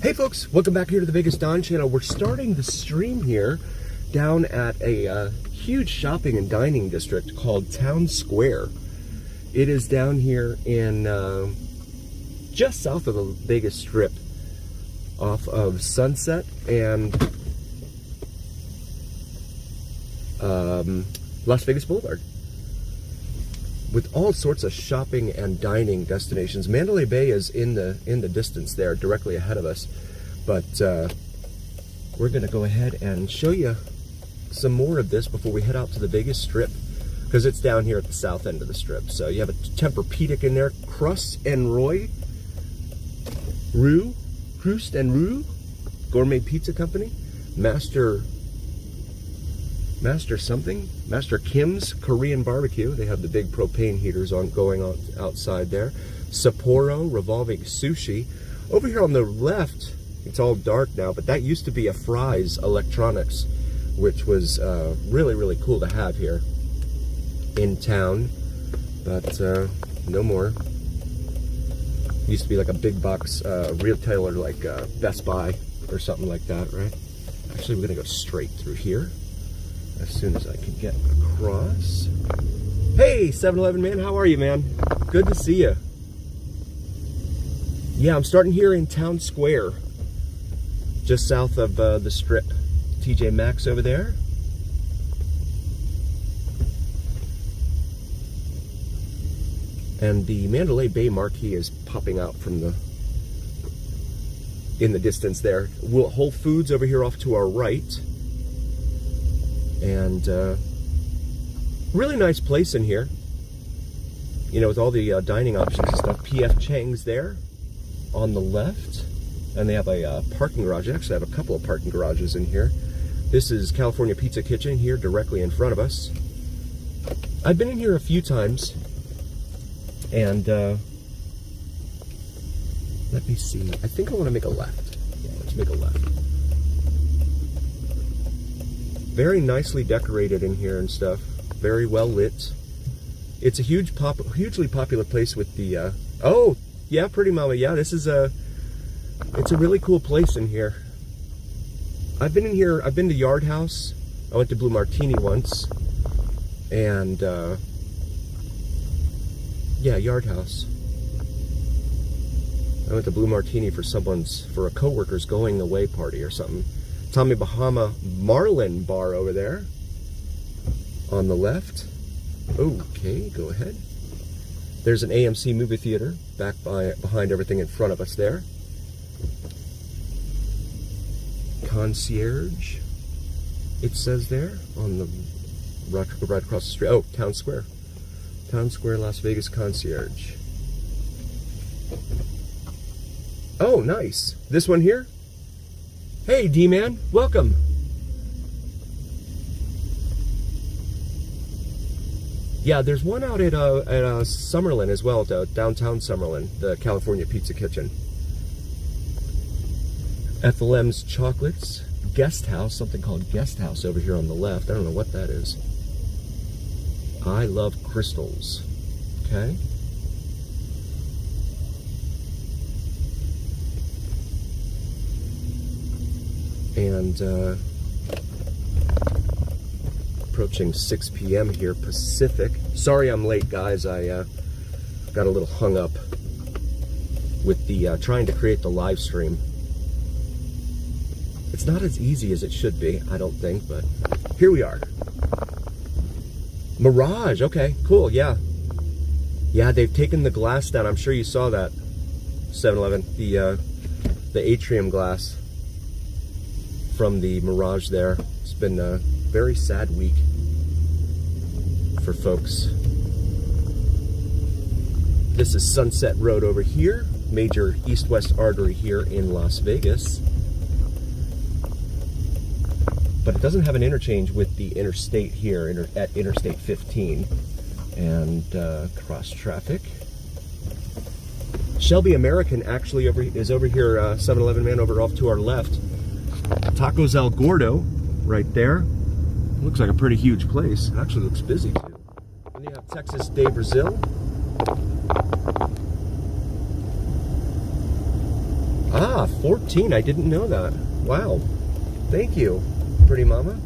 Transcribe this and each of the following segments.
Hey folks, welcome back here to the Vegas Don channel. We're starting the stream here down at a huge shopping and dining district called Town Square. It is down here in just south of the Vegas Strip off of Sunset and Las Vegas Boulevard, with all sorts of shopping and dining destinations. Mandalay Bay is in the distance there, directly ahead of us. But we're gonna go ahead and show you some more of this before we head out to the Vegas Strip, because it's down here at the south end of the Strip. So you have a Tempur-Pedic in there, Crust and Gourmet Pizza Company, Master Kim's Korean Barbecue. They have the big propane heaters going on outside there. Sapporo Revolving Sushi. Over here on the left, it's all dark now, but that used to be a Fry's Electronics, which was really cool to have here in town, but no more. Used to be like a big box retailer like Best Buy or something like that, right? Actually, we're gonna go straight through here as soon as I can get across. Hey, 7-Eleven man, how are you, man? Good to see you. Yeah, I'm starting here in Town Square, just south of the Strip. TJ Maxx over there. And the Mandalay Bay marquee is popping out from in the distance there. Whole Foods over here off to our right. And really nice place in here, you know, with all the dining options and stuff. PF Chang's there on the left, and they have a parking garage. They actually have a couple of parking garages in here. This is California Pizza Kitchen here directly in front of us. I've been in here a few times, and let me see, I think I want to make a left. Yeah, let's make a left. Very nicely decorated in here and stuff. Very well lit. It's a hugely popular place with the, oh, yeah, Pretty Mama. Yeah, this is it's a really cool place in here. I've been in here, I've been to Yard House. I went to Blue Martini once. And, yeah, Yard House. I went to Blue Martini for a coworker's going away party or something. Tommy Bahama Marlin Bar over there on the left. Okay, go ahead. There's an AMC movie theater behind everything in front of us there. Concierge, it says there on the right across the street. Oh, Town Square. Town Square, Las Vegas Concierge. Oh, nice. This one here? Hey, D-Man, welcome. Yeah, there's one out at Summerlin as well, downtown Summerlin, the California Pizza Kitchen. Ethel M's Chocolates, Guest House, something called Guest House over here on the left. I don't know what that is. I Love Crystals. Okay. And approaching 6 p.m. here, Pacific. Sorry I'm late, guys. I got a little hung up with the trying to create the live stream. It's not as easy as it should be, I don't think, but here we are. Mirage, okay, cool, yeah. Yeah, they've taken the glass down. I'm sure you saw that, 7-Eleven, the atrium glass from the Mirage there. It's been a very sad week for folks. This is Sunset Road over here, major east-west artery here in Las Vegas. But it doesn't have an interchange with the interstate here at Interstate 15. And cross traffic. Shelby American actually is over here, 7-Eleven man over off to our left. Tacos El Gordo right there. Looks like a pretty huge place. It actually looks busy too. And you have Texas de Brazil. Ah, 14. I didn't know that. Wow. Thank you, pretty mama.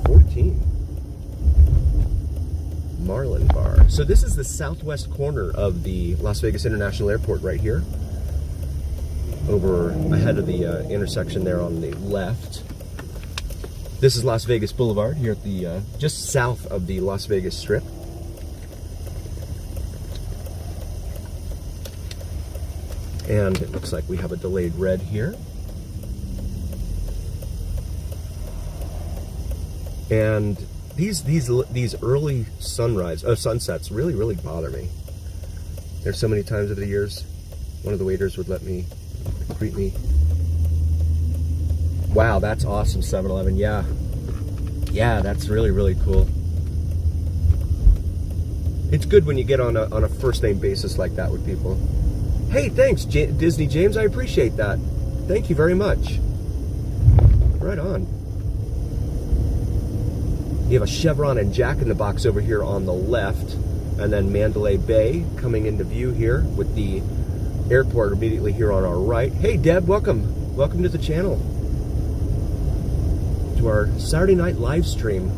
14. Marlin Bar. So this is the southwest corner of the Las Vegas International Airport right here. Over ahead of the intersection there on the left. This is Las Vegas Boulevard here at the just south of the Las Vegas Strip. And it looks like we have a delayed red here. And these early sunsets really bother me. There's so many times over the years, one of the waiters would let me greet me. Wow, that's awesome, 7-Eleven. Yeah, that's really cool. It's good when you get on a first name basis like that with people. Hey, thanks, Disney James. I appreciate that. Thank you very much. Right on. You have a Chevron and Jack in the Box over here on the left, and then Mandalay Bay coming into view here with the airport immediately here on our right. Hey, Deb, welcome. Welcome to the channel. To our Saturday night live stream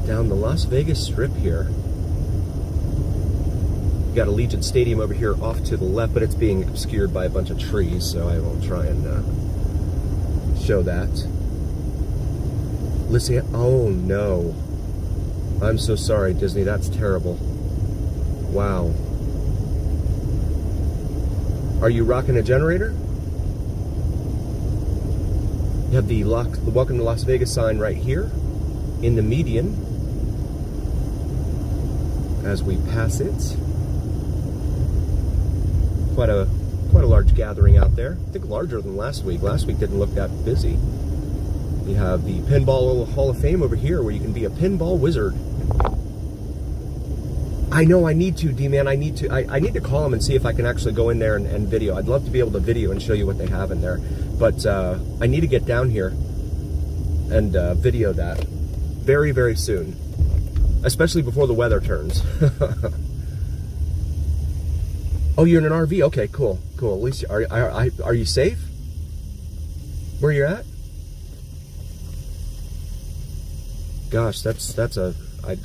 down the Las Vegas Strip here. You got Allegiant Stadium over here off to the left, but it's being obscured by a bunch of trees, so I won't try and show that. Listen, oh no. I'm so sorry, Disney, that's terrible. Wow. Are you rocking a generator? You have the Welcome to Las Vegas sign right here in the median as we pass it. Quite a large gathering out there. I think larger than last week. Last week didn't look that busy. You have the Pinball Hall of Fame over here where you can be a pinball wizard. I know, I need to, D-Man. I need to call them and see if I can actually go in there and video. I'd love to be able to video and show you what they have in there. But I need to get down here and video that very soon. Especially before the weather turns. Oh, you're in an RV? Okay, cool. At least, are you safe? Where you're at? Gosh, that's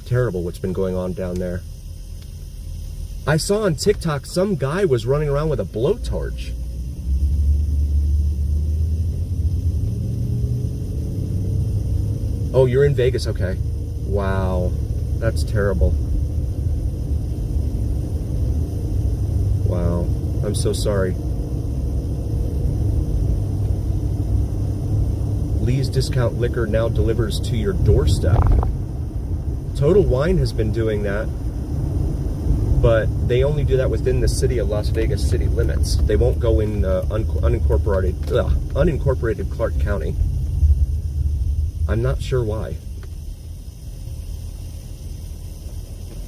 terrible what's been going on down there. I saw on TikTok some guy was running around with a blowtorch. Oh, you're in Vegas, okay. Wow, that's terrible. Wow, I'm so sorry. Lee's Discount Liquor now delivers to your doorstep. Total Wine has been doing that, but they only do that within the city of Las Vegas city limits. They won't go in unincorporated Clark County. I'm not sure why.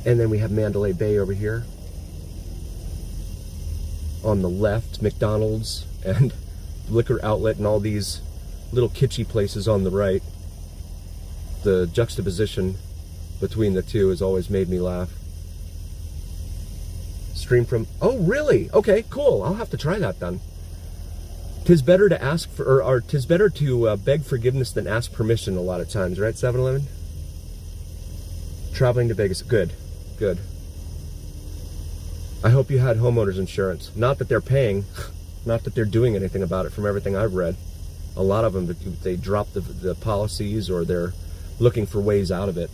And then we have Mandalay Bay over here. On the left, McDonald's and liquor outlet and all these little kitschy places on the right. The juxtaposition between the two has always made me laugh. Stream from, oh really? Okay, cool. I'll have to try that then. 'Tis better to ask for, or 'tis better to beg forgiveness than ask permission a lot of times, right, 7-Eleven? Traveling to Vegas, good. I hope you had homeowners insurance. Not that they're paying, not that they're doing anything about it from everything I've read. A lot of them, they drop the policies or they're looking for ways out of it.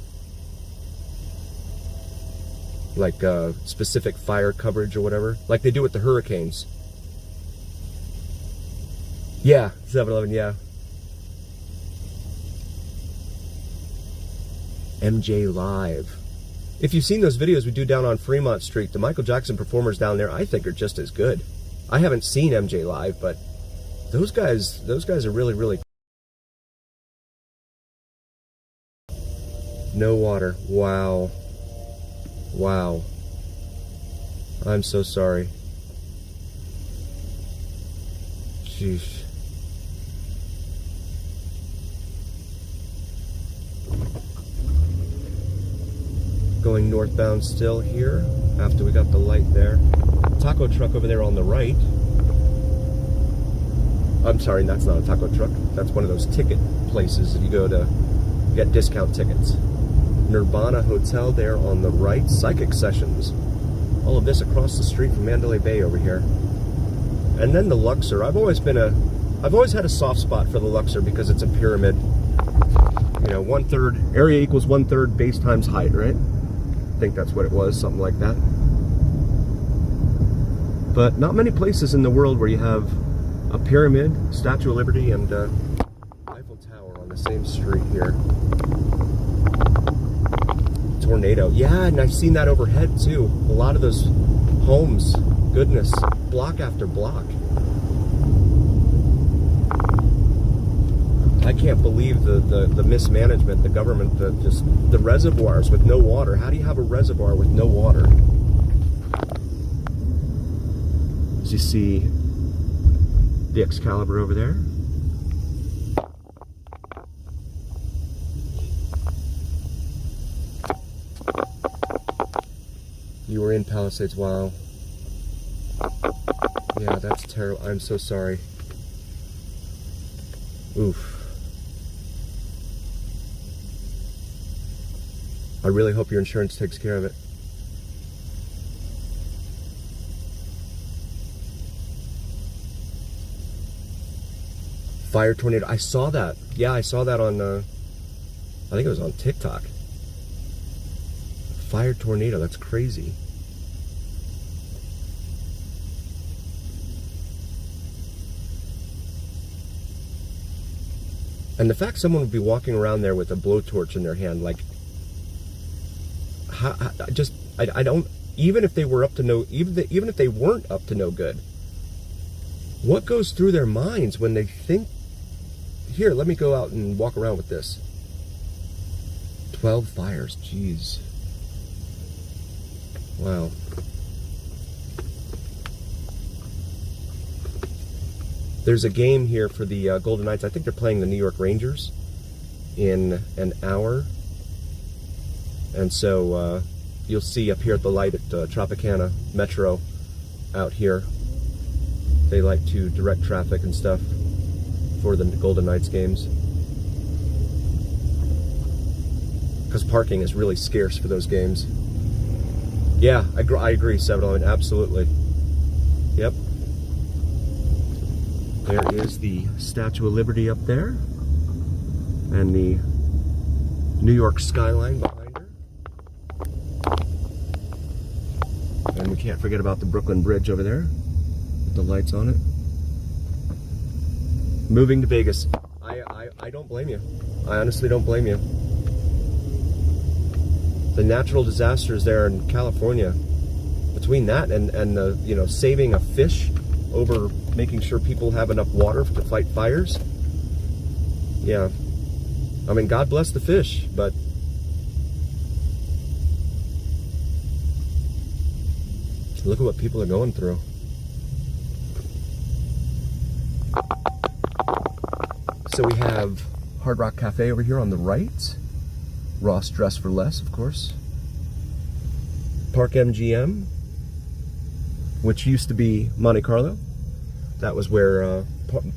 Like specific fire coverage or whatever. Like they do with the hurricanes. Yeah, 7-Eleven, yeah. MJ Live. If you've seen those videos we do down on Fremont Street, the Michael Jackson performers down there, I think are just as good. I haven't seen MJ Live, but those guys are really no water. Wow. I'm so sorry. Jeez. Going northbound still here after we got the light there. Taco truck over there on the right. I'm sorry, that's not a taco truck. That's one of those ticket places that you go to get discount tickets. Nirvana Hotel there on the right. Psychic Sessions. All of this across the street from Mandalay Bay over here. And then the Luxor. I've always had a soft spot for the Luxor because it's a pyramid. You know, 1/3 area equals 1/3 base times height, right? I think that's what it was, something like that. But not many places in the world where you have a pyramid, Statue of Liberty, and Eiffel Tower on the same street here. Tornado. Yeah, and I've seen that overhead too. A lot of those homes, goodness, block after block. I can't believe the mismanagement, the government, the reservoirs with no water. How do you have a reservoir with no water? As you see the Excalibur over there. You were in Palisades, wow. Yeah, that's terrible. I'm so sorry. Oof. I really hope your insurance takes care of it. Fire tornado. I saw that. Yeah, I saw that on, I think it was on TikTok. Fire tornado. That's crazy. And the fact someone would be walking around there with a blowtorch in their hand, like, I don't, even if they were up to no, even if they weren't up to no good, what goes through their minds when they think, here, let me go out and walk around with this. 12 fires, jeez. Wow. There's a game here for the Golden Knights. I think they're playing the New York Rangers in an hour. And so you'll see up here at the light at Tropicana Metro out here. They like to direct traffic and stuff for the Golden Knights games. Because parking is really scarce for those games. Yeah, I agree, 7-Eleven, absolutely. Yep. There is the Statue of Liberty up there. And the New York skyline behind her. And we can't forget about the Brooklyn Bridge over there with the lights on it. Moving to Vegas. I don't blame you. I honestly don't blame you. The natural disasters there in California, between that and the, you know, saving a fish over making sure people have enough water to fight fires. Yeah. I mean, God bless the fish, but look at what people are going through. So we have Hard Rock Cafe over here on the right. Ross Dress for Less, of course. Park MGM, which used to be Monte Carlo. That was where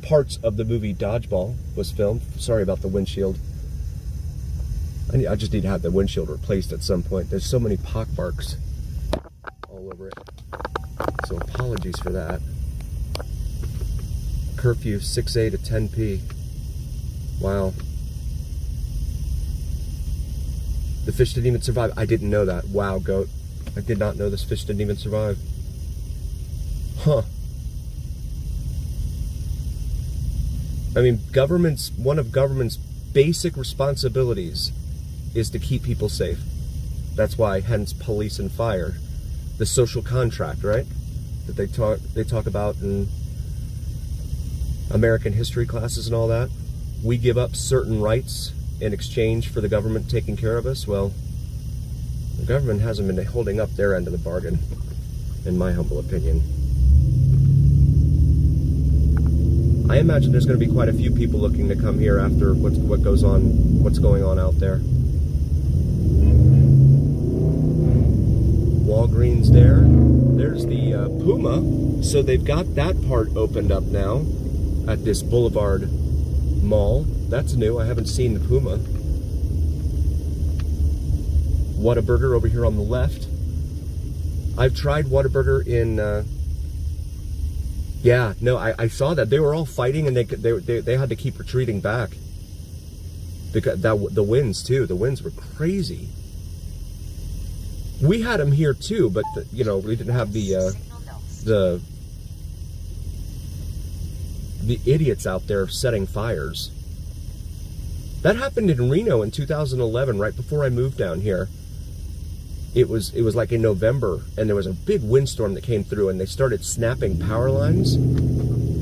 parts of the movie Dodgeball was filmed. Sorry about the windshield. I just need to have the windshield replaced at some point. There's so many pockmarks all over it. So apologies for that. Curfew 6A to 10P. Wow. The fish didn't even survive. I didn't know that. Wow, goat. I did not know this fish didn't even survive. Huh. I mean, one of government's basic responsibilities is to keep people safe. That's why, hence, police and fire. The social contract, right? That they talk about in American history classes and all that. We give up certain rights in exchange for the government taking care of us. Well, the government hasn't been holding up their end of the bargain, in my humble opinion. I imagine there's going to be quite a few people looking to come here after what's going on out there. Walgreens there. There's the Puma. So they've got that part opened up now at this Boulevard Mall. That's new. I haven't seen the Puma. Whataburger over here on the left. I've tried Whataburger in... yeah, no, I saw that. They were all fighting and they had to keep retreating back. Because the winds too. The winds were crazy. We had them here too, but you know, we didn't have the idiots out there setting fires. That happened in Reno in 2011, right before I moved down here. It was like in November, and there was a big windstorm that came through, and they started snapping power lines.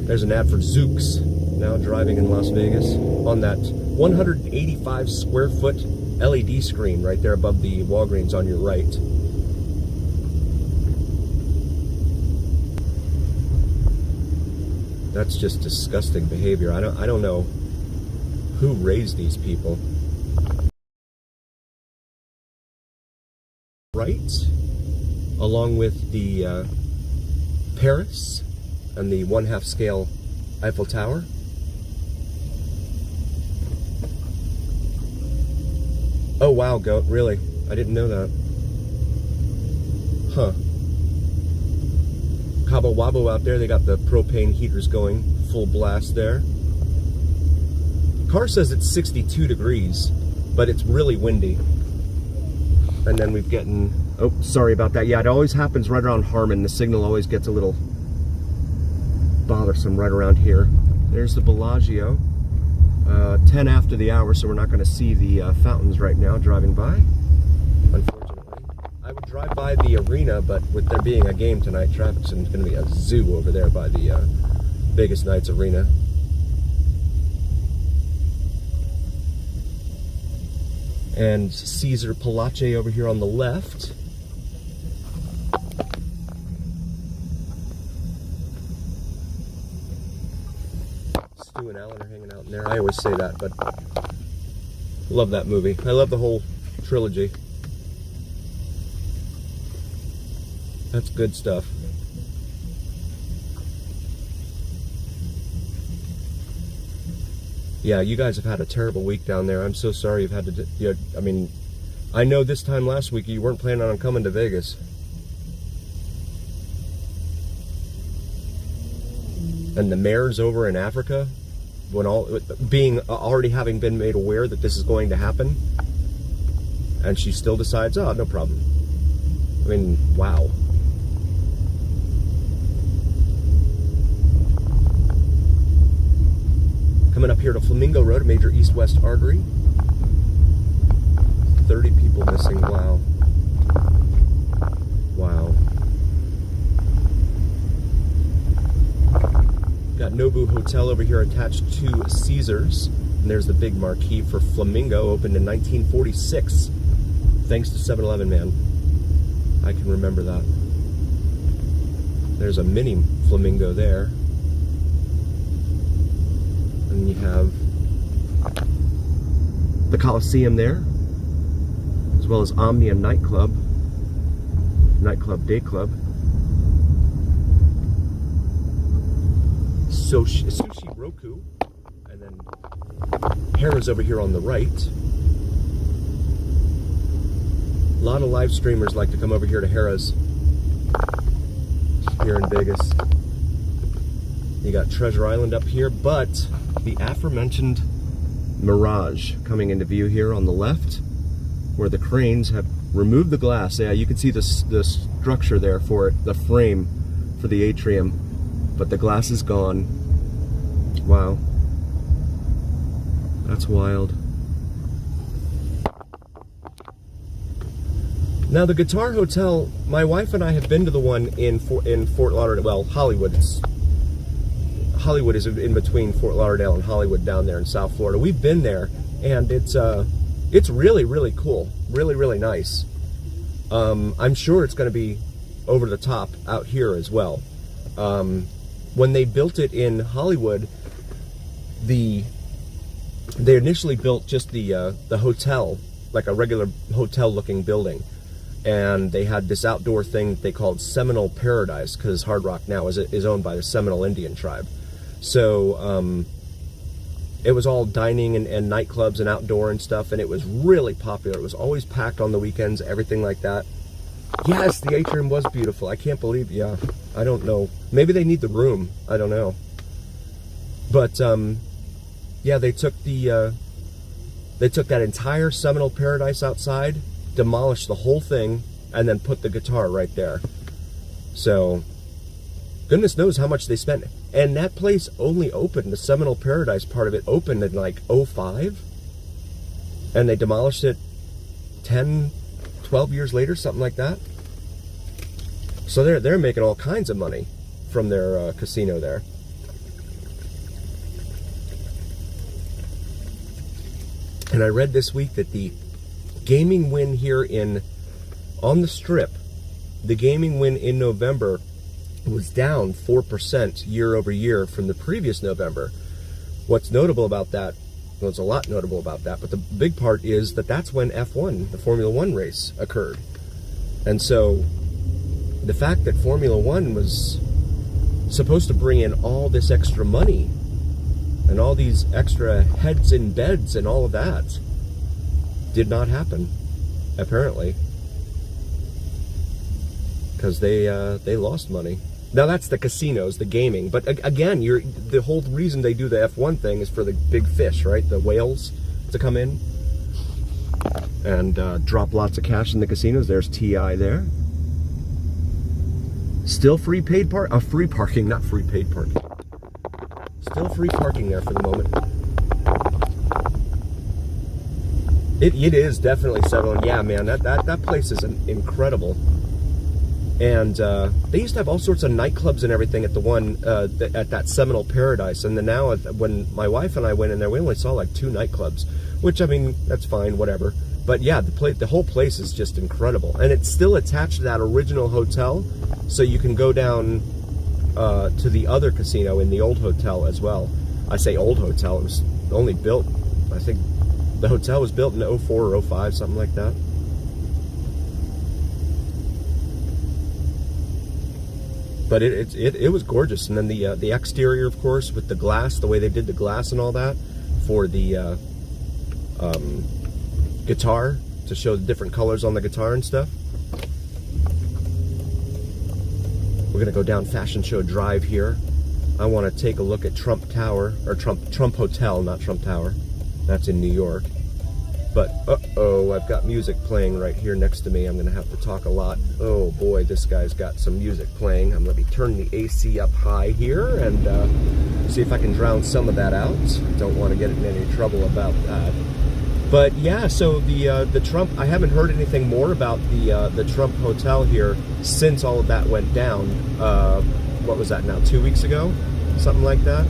There's an ad for Zooks, now driving in Las Vegas, on that 185 square foot LED screen right there above the Walgreens on your right. That's just disgusting behavior. I don't know who raised these people. Right, along with the Paris and the 1/2 scale Eiffel Tower. Oh wow, goat, really? I didn't know that. Huh. Cabo Wabo out there, they got the propane heaters going, full blast there. Car says it's 62 degrees, but it's really windy. And then we've gotten, oh, sorry about that. Yeah, it always happens right around Harmon. The signal always gets a little bothersome right around here. There's the Bellagio. 10 after the hour, so we're not going to see the fountains right now driving by, unfortunately. I would drive by the arena, but with there being a game tonight, traffic's going to be a zoo over there by the Vegas Knights Arena. And Caesar Palace over here on the left. Stu and Alan are hanging out in there. I always say that, but love that movie. I love the whole trilogy. That's good stuff. Yeah, you guys have had a terrible week down there. I'm so sorry you've had to, you know, I mean, I know this time last week you weren't planning on coming to Vegas. And the mayor's over in Africa, when already having been made aware that this is going to happen, and she still decides, oh, no problem. I mean, wow. Coming up here to Flamingo Road, a major east-west artery. 30 people missing. Wow. Wow. Got Nobu Hotel over here attached to Caesars. And there's the big marquee for Flamingo, opened in 1946. Thanks to 7-Eleven, man. I can remember that. There's a mini Flamingo there. And you have the Coliseum there, as well as Omnia Nightclub, Day Club. Sushi Roku, and then Harrah's over here on the right. A lot of live streamers like to come over here to Harrah's here in Vegas. You got Treasure Island up here, but the aforementioned Mirage coming into view here on the left, where the cranes have removed the glass. Yeah, you can see the structure there for it, the frame for the atrium, but the glass is gone. Wow. That's wild. Now the Guitar Hotel, my wife and I have been to the one in Fort Lauderdale, well, Hollywood. Hollywood is in between Fort Lauderdale and Hollywood down there in South Florida. We've been there, and it's really, really cool. Really, really nice. I'm sure it's going to be over the top out here as well. When they built it in Hollywood, they initially built just the hotel, like a regular hotel-looking building. and they had this outdoor thing that they called Seminole Paradise, because Hard Rock now is owned by the Seminole Indian tribe. So it was all dining and nightclubs and outdoor and stuff, and it was really popular. It was always packed on the weekends, everything like that. Yes, the atrium was beautiful. I can't believe, yeah, I don't know. Maybe they need the room. I don't know. But, yeah, they took that entire Seminole Paradise outside, demolished the whole thing, and then put the guitar right there. So, goodness knows how much they spent. And that place only opened, the Seminole Paradise part of it opened in like 05. And they demolished it 10, 12 years later, something like that. So they're making all kinds of money from their casino there. And I read this week that the gaming win here on the Strip, the gaming win in November was down 4% year over year from the previous November. What's notable about that, well, there's a lot notable about that, but the big part is that that's when F1, the Formula One race, occurred. And so the fact that Formula One was supposed to bring in all this extra money and all these extra heads in beds and all of that did not happen, apparently, because they lost money. Now that's the casinos, the gaming, but again, the whole reason they do the F1 thing is for the big fish, right? The whales to come in and drop lots of cash in the casinos. There's TI there. Still free paid free parking, not free paid parking. Still free parking there for the moment. It is definitely settling. Yeah, man, that place is incredible. And they used to have all sorts of nightclubs and everything at the one at that Seminole Paradise. And then now, when my wife and I went in there, we only saw like 2 nightclubs, which, I mean, that's fine, whatever. But yeah, the whole place is just incredible, and it's still attached to that original hotel, so you can go down to the other casino in the old hotel as well. I say old hotel; it was only built, I think, the hotel was built in 04 or 05, something like that. But it was gorgeous, and then the exterior, of course, with the glass, the way they did the glass and all that for the guitar, to show the different colors on the guitar and stuff. We're gonna go down Fashion Show Drive here. I want to take a look at Trump Tower, or Trump Hotel, not Trump Tower. That's in New York. But uh-oh, I've got music playing right here next to me. I'm gonna have to talk a lot. Oh boy, this guy's got some music playing. I'm gonna be turning the AC up high here and see if I can drown some of that out. Don't want to get in any trouble about that. But yeah, so the Trump, I haven't heard anything more about the Trump Hotel here since all of that went down. What was that now, 2 weeks ago? Something like that.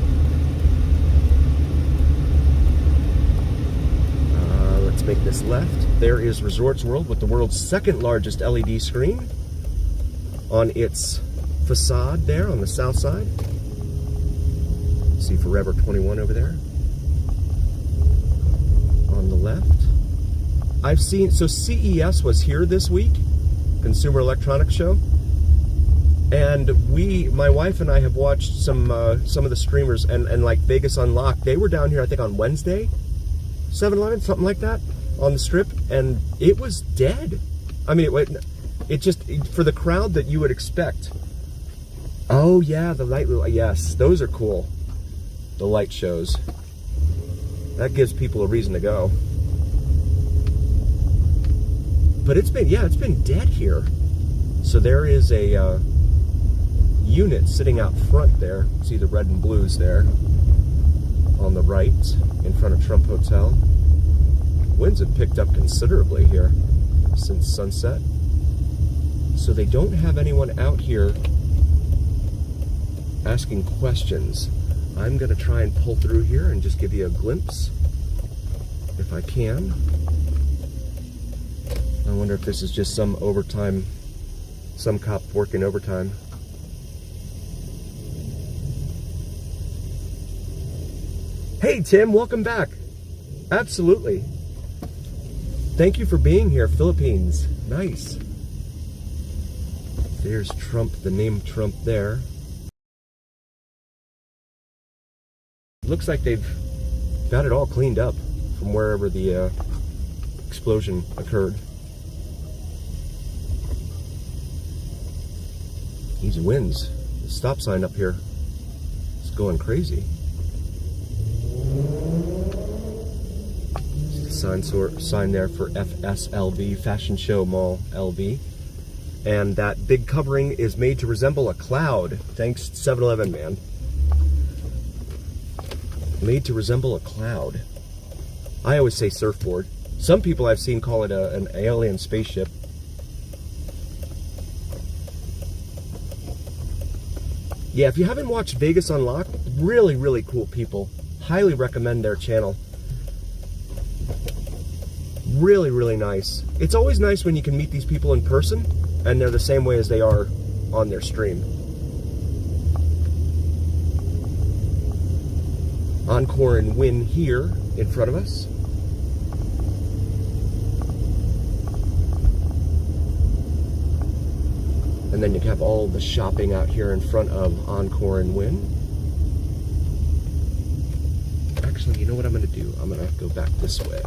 Let's make this left. There is Resorts World with the world's second largest LED screen on its facade there on the south side. See Forever 21 over there on the left. I've seen, so CES was here this week, Consumer Electronics Show, and my wife and I have watched some of the streamers, and like Vegas Unlocked, they were down here I think on Wednesday, 7-Eleven, something like that, on the Strip, and it was dead. I mean, it just, for the crowd that you would expect. Oh yeah, the light, yes, those are cool. The light shows. That gives people a reason to go. But it's been dead here. So there is a unit sitting out front there. See the red and blues there on the right in front of Trump Hotel. Winds have picked up considerably here since sunset. So they don't have anyone out here asking questions. I'm going to try and pull through here and just give you a glimpse, if I can. I wonder if this is just some overtime, some cop working overtime. Hey Tim, welcome back. Absolutely. Thank you for being here, Philippines. Nice. There's Trump, the name Trump there. Looks like they've got it all cleaned up from wherever the explosion occurred. These winds, the stop sign up here is going crazy. Sign there for FSLV, Fashion Show Mall LV. And that big covering is made to resemble a cloud. Thanks 7-Eleven, man. Made to resemble a cloud. I always say surfboard. Some people I've seen call it an alien spaceship. Yeah, if you haven't watched Vegas Unlocked, really, really cool people. Highly recommend their channel. Really, really nice. It's always nice when you can meet these people in person and they're the same way as they are on their stream. Encore and Win here in front of us. And then you have all the shopping out here in front of Encore and Win. Actually, you know what I'm going to do? I'm going to go back this way.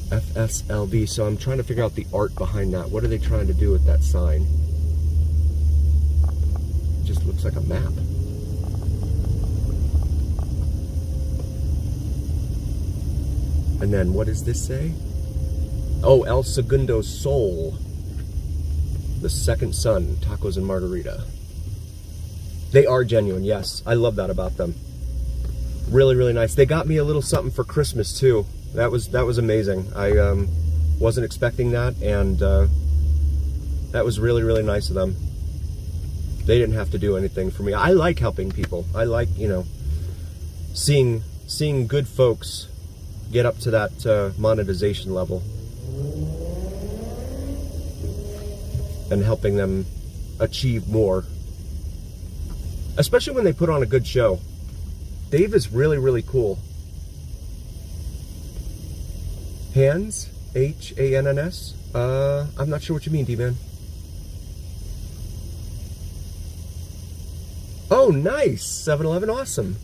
FSLV, so I'm trying to figure out the art behind that. What are they trying to do with that sign? It just looks like a map. And then what does this say? Oh, El Segundo Sol. The second son, tacos and margarita. They are genuine, yes. I love that about them. Really, really nice. They got me a little something for Christmas too. That was amazing. I wasn't expecting that, and that was really, really nice of them. They didn't have to do anything for me. I like helping people. I like, you know, seeing good folks get up to that monetization level and helping them achieve more, especially when they put on a good show. Dave is really, really cool. Hands, H-A-N-N-S. I'm not sure what you mean, D-Man. Oh, nice. 7-Eleven, awesome.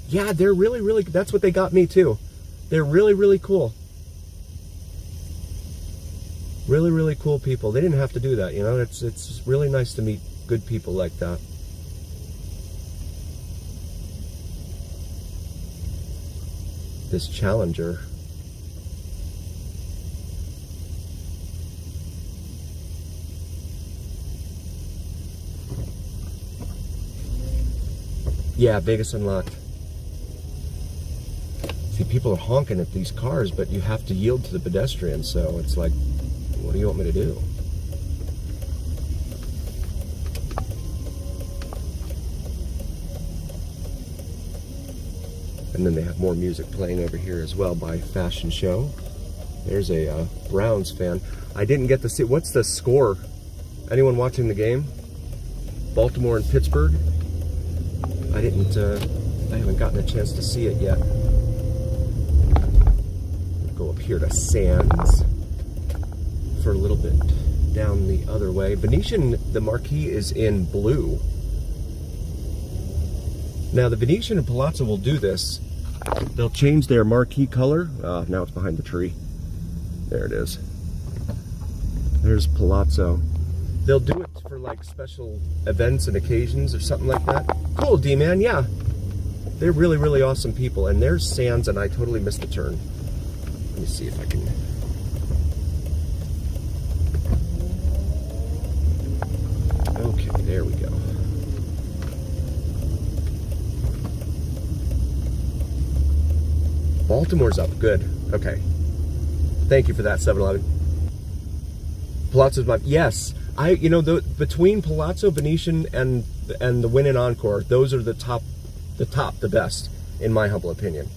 Yeah, they're really, really, that's what they got me too. They're really, really cool. Really, really cool people. They didn't have to do that, you know. It's really nice to meet good people like that. This Challenger. Yeah, Vegas Unlocked. See, people are honking at these cars, but you have to yield to the pedestrians, so it's like, what do you want me to do? And then they have more music playing over here as well by Fashion Show. There's a Browns fan. I didn't get to see, what's the score? Anyone watching the game? Baltimore and Pittsburgh? I haven't gotten a chance to see it yet. Go up here to Sands for a little bit down the other way. Venetian, the marquee is in blue. Now the Venetian and Palazzo will do this. They'll change their marquee color. Now it's behind the tree. There it is. There's Palazzo. They'll do it for like special events and occasions or something like that. Cool, D-Man, yeah. They're really, really awesome people. And there's Sands, and I totally missed the turn. Let me see if I can... Okay, there we go. Baltimore's up, good. Okay. Thank you for that, 7-Eleven. Palazzo's my... Yes. You know, between Palazzo, Venetian, and the Win and Encore, those are the best, in my humble opinion.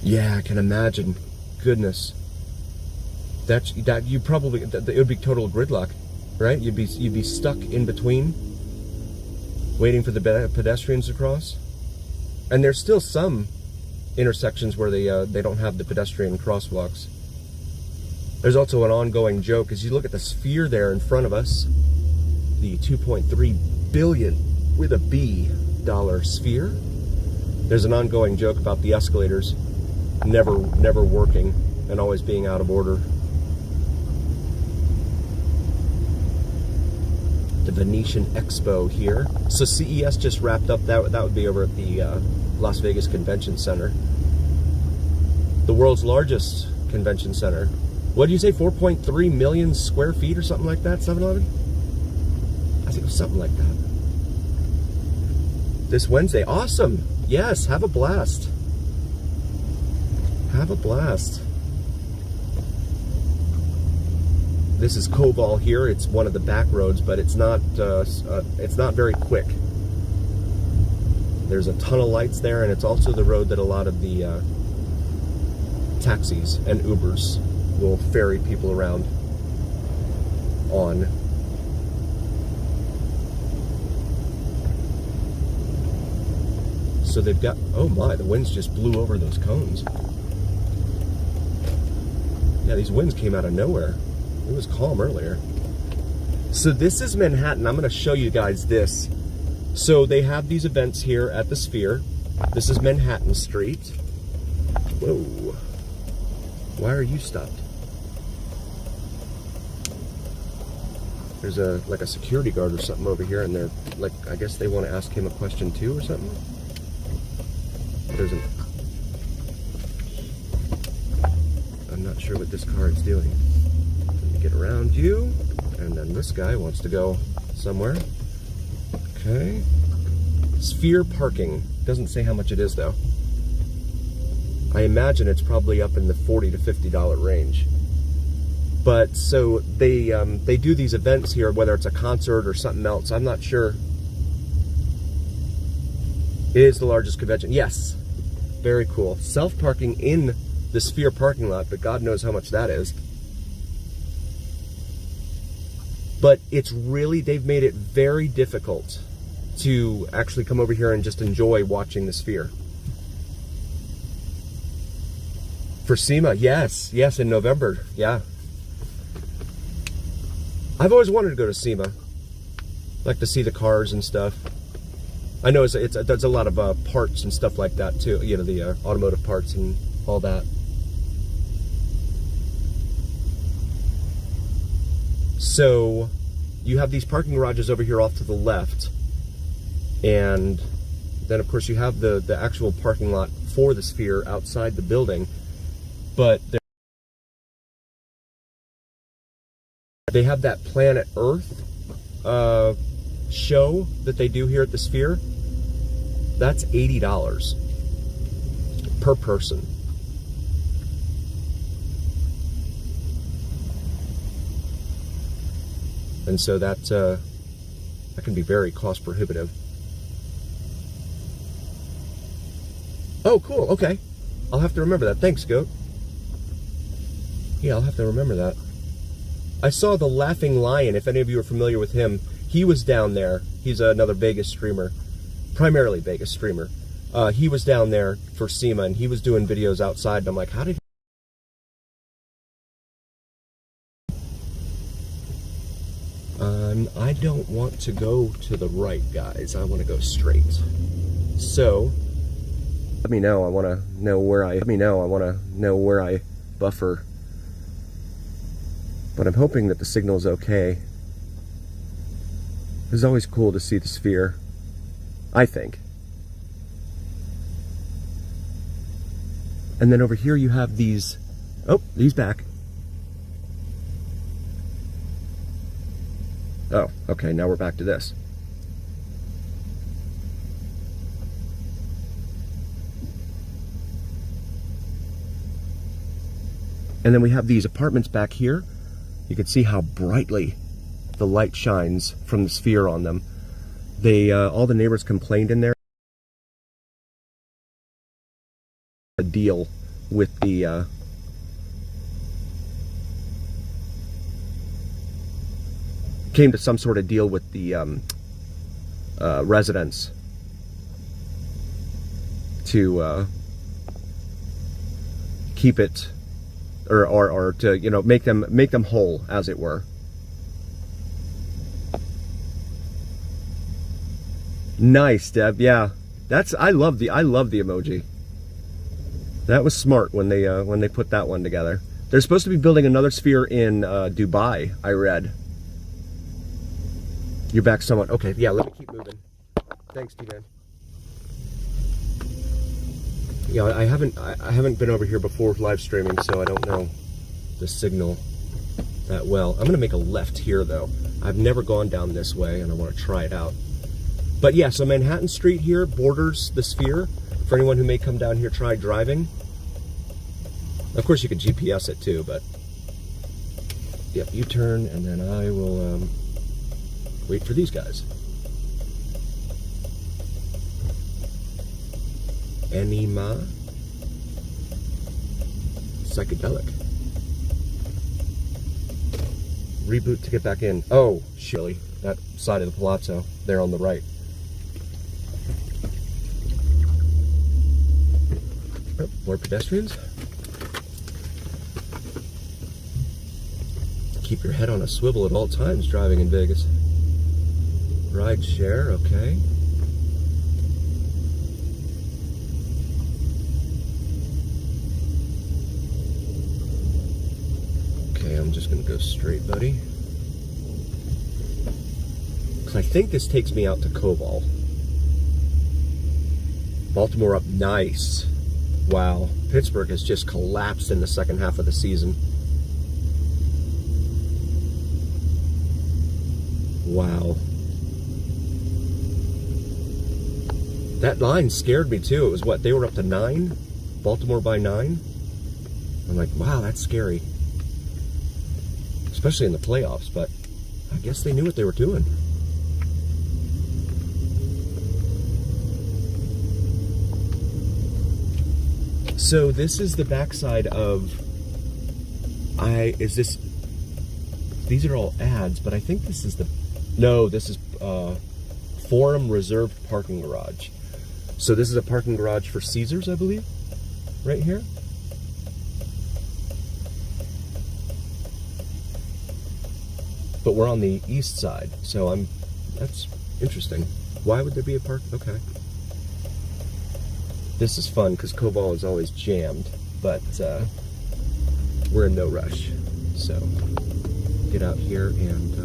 Yeah, I can imagine. Goodness. You probably, it would be total gridlock, right? You'd be stuck in between, waiting for the pedestrians to cross. And there's still some intersections where they don't have the pedestrian crosswalks. There's also an ongoing joke as you look at the sphere there in front of us, the 2.3 billion with a B dollar sphere. There's an ongoing joke about the escalators never working and always being out of order. The Venetian Expo here. So CES just wrapped up. That would be over at the Las Vegas Convention Center. The world's largest convention center. What did you say, 4.3 million square feet or something like that, 7-Eleven? I think it was something like that. This Wednesday, awesome. Yes, have a blast. Have a blast. This is Koval here. It's one of the back roads, but it's not very quick. There's a ton of lights there, and it's also the road that a lot of the taxis and Ubers will ferry people around on. So they've got, oh my, the winds just blew over those cones. Yeah, these winds came out of nowhere. It was calm earlier. So this is Manhattan. I'm going to show you guys this. So they have these events here at the Sphere. This is Manhattan Street. Whoa. Why are you stopped? There's like a security guard or something over here, and they're like, I guess they want to ask him a question too or something. I'm not sure what this car is doing. Let me get around you, and then this guy wants to go somewhere. Okay. Sphere parking. Doesn't say how much it is though. I imagine it's probably up in the $40 to $50 range. But so they do these events here, whether it's a concert or something else. I'm not sure. It is the largest convention. Yes. Very cool. Self-parking in the Sphere parking lot, but God knows how much that is. But it's really, they've made it very difficult to actually come over here and just enjoy watching the Sphere. For SEMA, yes, in November, yeah. I've always wanted to go to SEMA. Like to see the cars and stuff. I know there's a lot of parts and stuff like that too. You know, the automotive parts and all that. So you have these parking garages over here off to the left, and then of course you have the actual parking lot for the Sphere outside the building. But they have that Planet Earth show that they do here at the Sphere. That's $80 per person. And so that can be very cost prohibitive. Oh, cool. Okay. I'll have to remember that. Thanks, Goat. Yeah, I'll have to remember that. I saw the Laughing Lion, if any of you are familiar with him. He was down there. He's another Vegas streamer, primarily Vegas streamer. He was down there for SEMA, and he was doing videos outside, and I'm like, how did he... I don't want to go to the right, guys. I want to go straight. So, let me know. I want to know where I buffer. But I'm hoping that the signal is okay. It's always cool to see the Sphere, I think. And then over here you have these, oh, he's back. Oh, okay, now we're back to this. And then we have these apartments back here. You can see how brightly the light shines from the Sphere on them. They, all the neighbors complained in there. A deal with the, came to some sort of deal with the residents to keep it or to, you know, make them whole, as it were. Nice, Deb. Yeah, I love the emoji. That was smart when they put that one together. They're supposed to be building another sphere in Dubai, I read. You're back somewhat. Okay, yeah, let me keep moving. Thanks, T-Man. Yeah, I haven't been over here before live streaming, so I don't know the signal that well. I'm gonna make a left here though. I've never gone down this way and I want to try it out. But yeah, so Manhattan Street here borders the sphere. For anyone who may come down here, try driving. Of course you could GPS it too, but yep, you turn and then I will wait for these guys. Anima. Psychedelic. Reboot to get back in. Oh, surely. That side of the palazzo. There on the right. Oh, more pedestrians. Keep your head on a swivel at all times driving in Vegas. Ride share, okay. I'm just gonna go straight, buddy. Because I think this takes me out to Koval. Baltimore up, nice. Wow, Pittsburgh has just collapsed in the second half of the season. Wow. That line scared me too. It was what, they were up to 9? Baltimore by 9? I'm like, wow, that's scary. Especially in the playoffs, but I guess they knew what they were doing. So this is the backside of, these are all ads, but I think this is this is Forum Reserved Parking Garage. So this is a parking garage for Caesars, I believe, right here. But we're on the east side, so that's interesting. Why would there be a park? Okay. This is fun because Koval is always jammed, but we're in no rush. So get out here and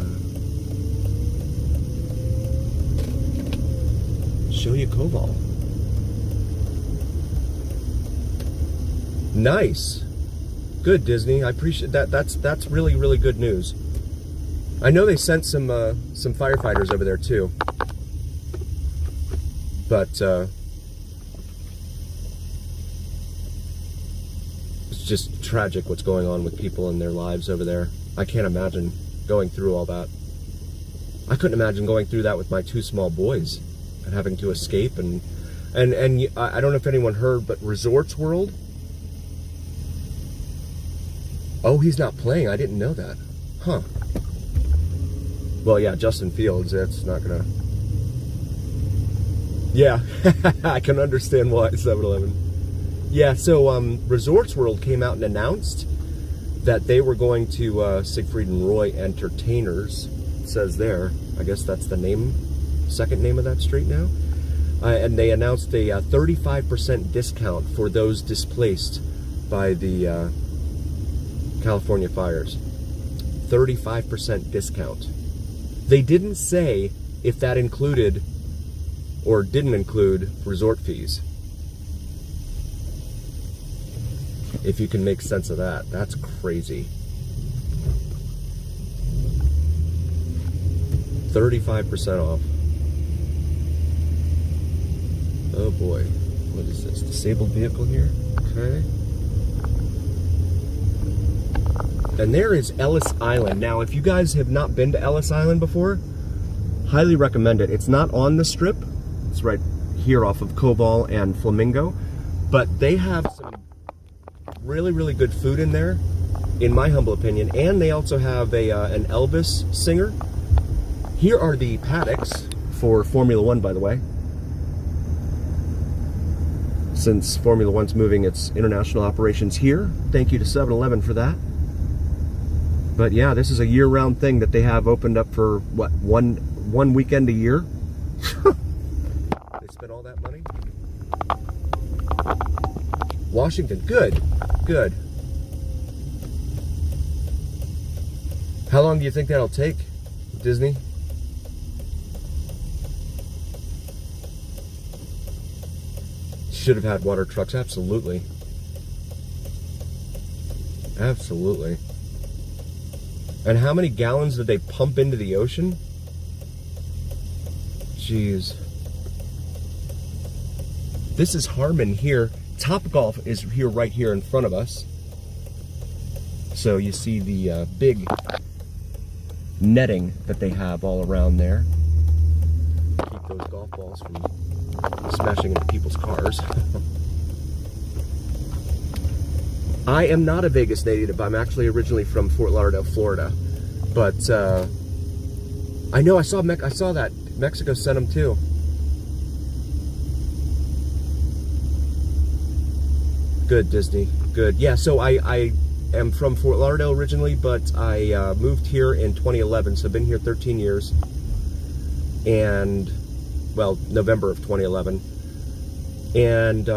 show you Koval. Nice. Good, Disney. I appreciate that. That's really, really good news. I know they sent some firefighters over there too, but it's just tragic what's going on with people in their lives over there. I can't imagine going through all that. I couldn't imagine going through that with my 2 small boys and having to escape. And I don't know if anyone heard, but Resorts World. Oh, he's not playing. I didn't know that. Huh. Well, yeah, Justin Fields, that's not gonna... Yeah, I can understand why, 7-Eleven. Yeah, so Resorts World came out and announced that they were going to Siegfried and Roy Entertainers. It says there, I guess that's the name, second name of that street now. And they announced a 35% discount for those displaced by the California fires. 35% discount. They didn't say if that included or didn't include resort fees. If you can make sense of that, that's crazy. 35% off. Oh boy, what is this? Disabled vehicle here? Okay. And there is Ellis Island. Now, if you guys have not been to Ellis Island before, highly recommend it. It's not on the strip. It's right here off of Koval and Flamingo. But they have some really, really good food in there, in my humble opinion. And they also have an Elvis singer. Here are the paddocks for Formula One, by the way. since Formula One's moving its international operations here. Thank you to 7-Eleven for that. But yeah, this is a year-round thing that they have opened up for, what, one weekend a year? They spent all that money? Washington, good, good. How long do you think that'll take, Disney? Should have had water trucks, absolutely. Absolutely. And how many gallons did they pump into the ocean? Jeez. This is Harmon here. Topgolf is here, right here in front of us. So you see the big netting that they have all around there. Keep those golf balls from smashing into people's cars. I am not a Vegas native. I'm actually originally from Fort Lauderdale, Florida. But I know I saw that Mexico sent them too. Good, Disney. Good. Yeah, so I am from Fort Lauderdale originally, but I moved here in 2011, so I've been here 13 years. And, well, November of 2011. And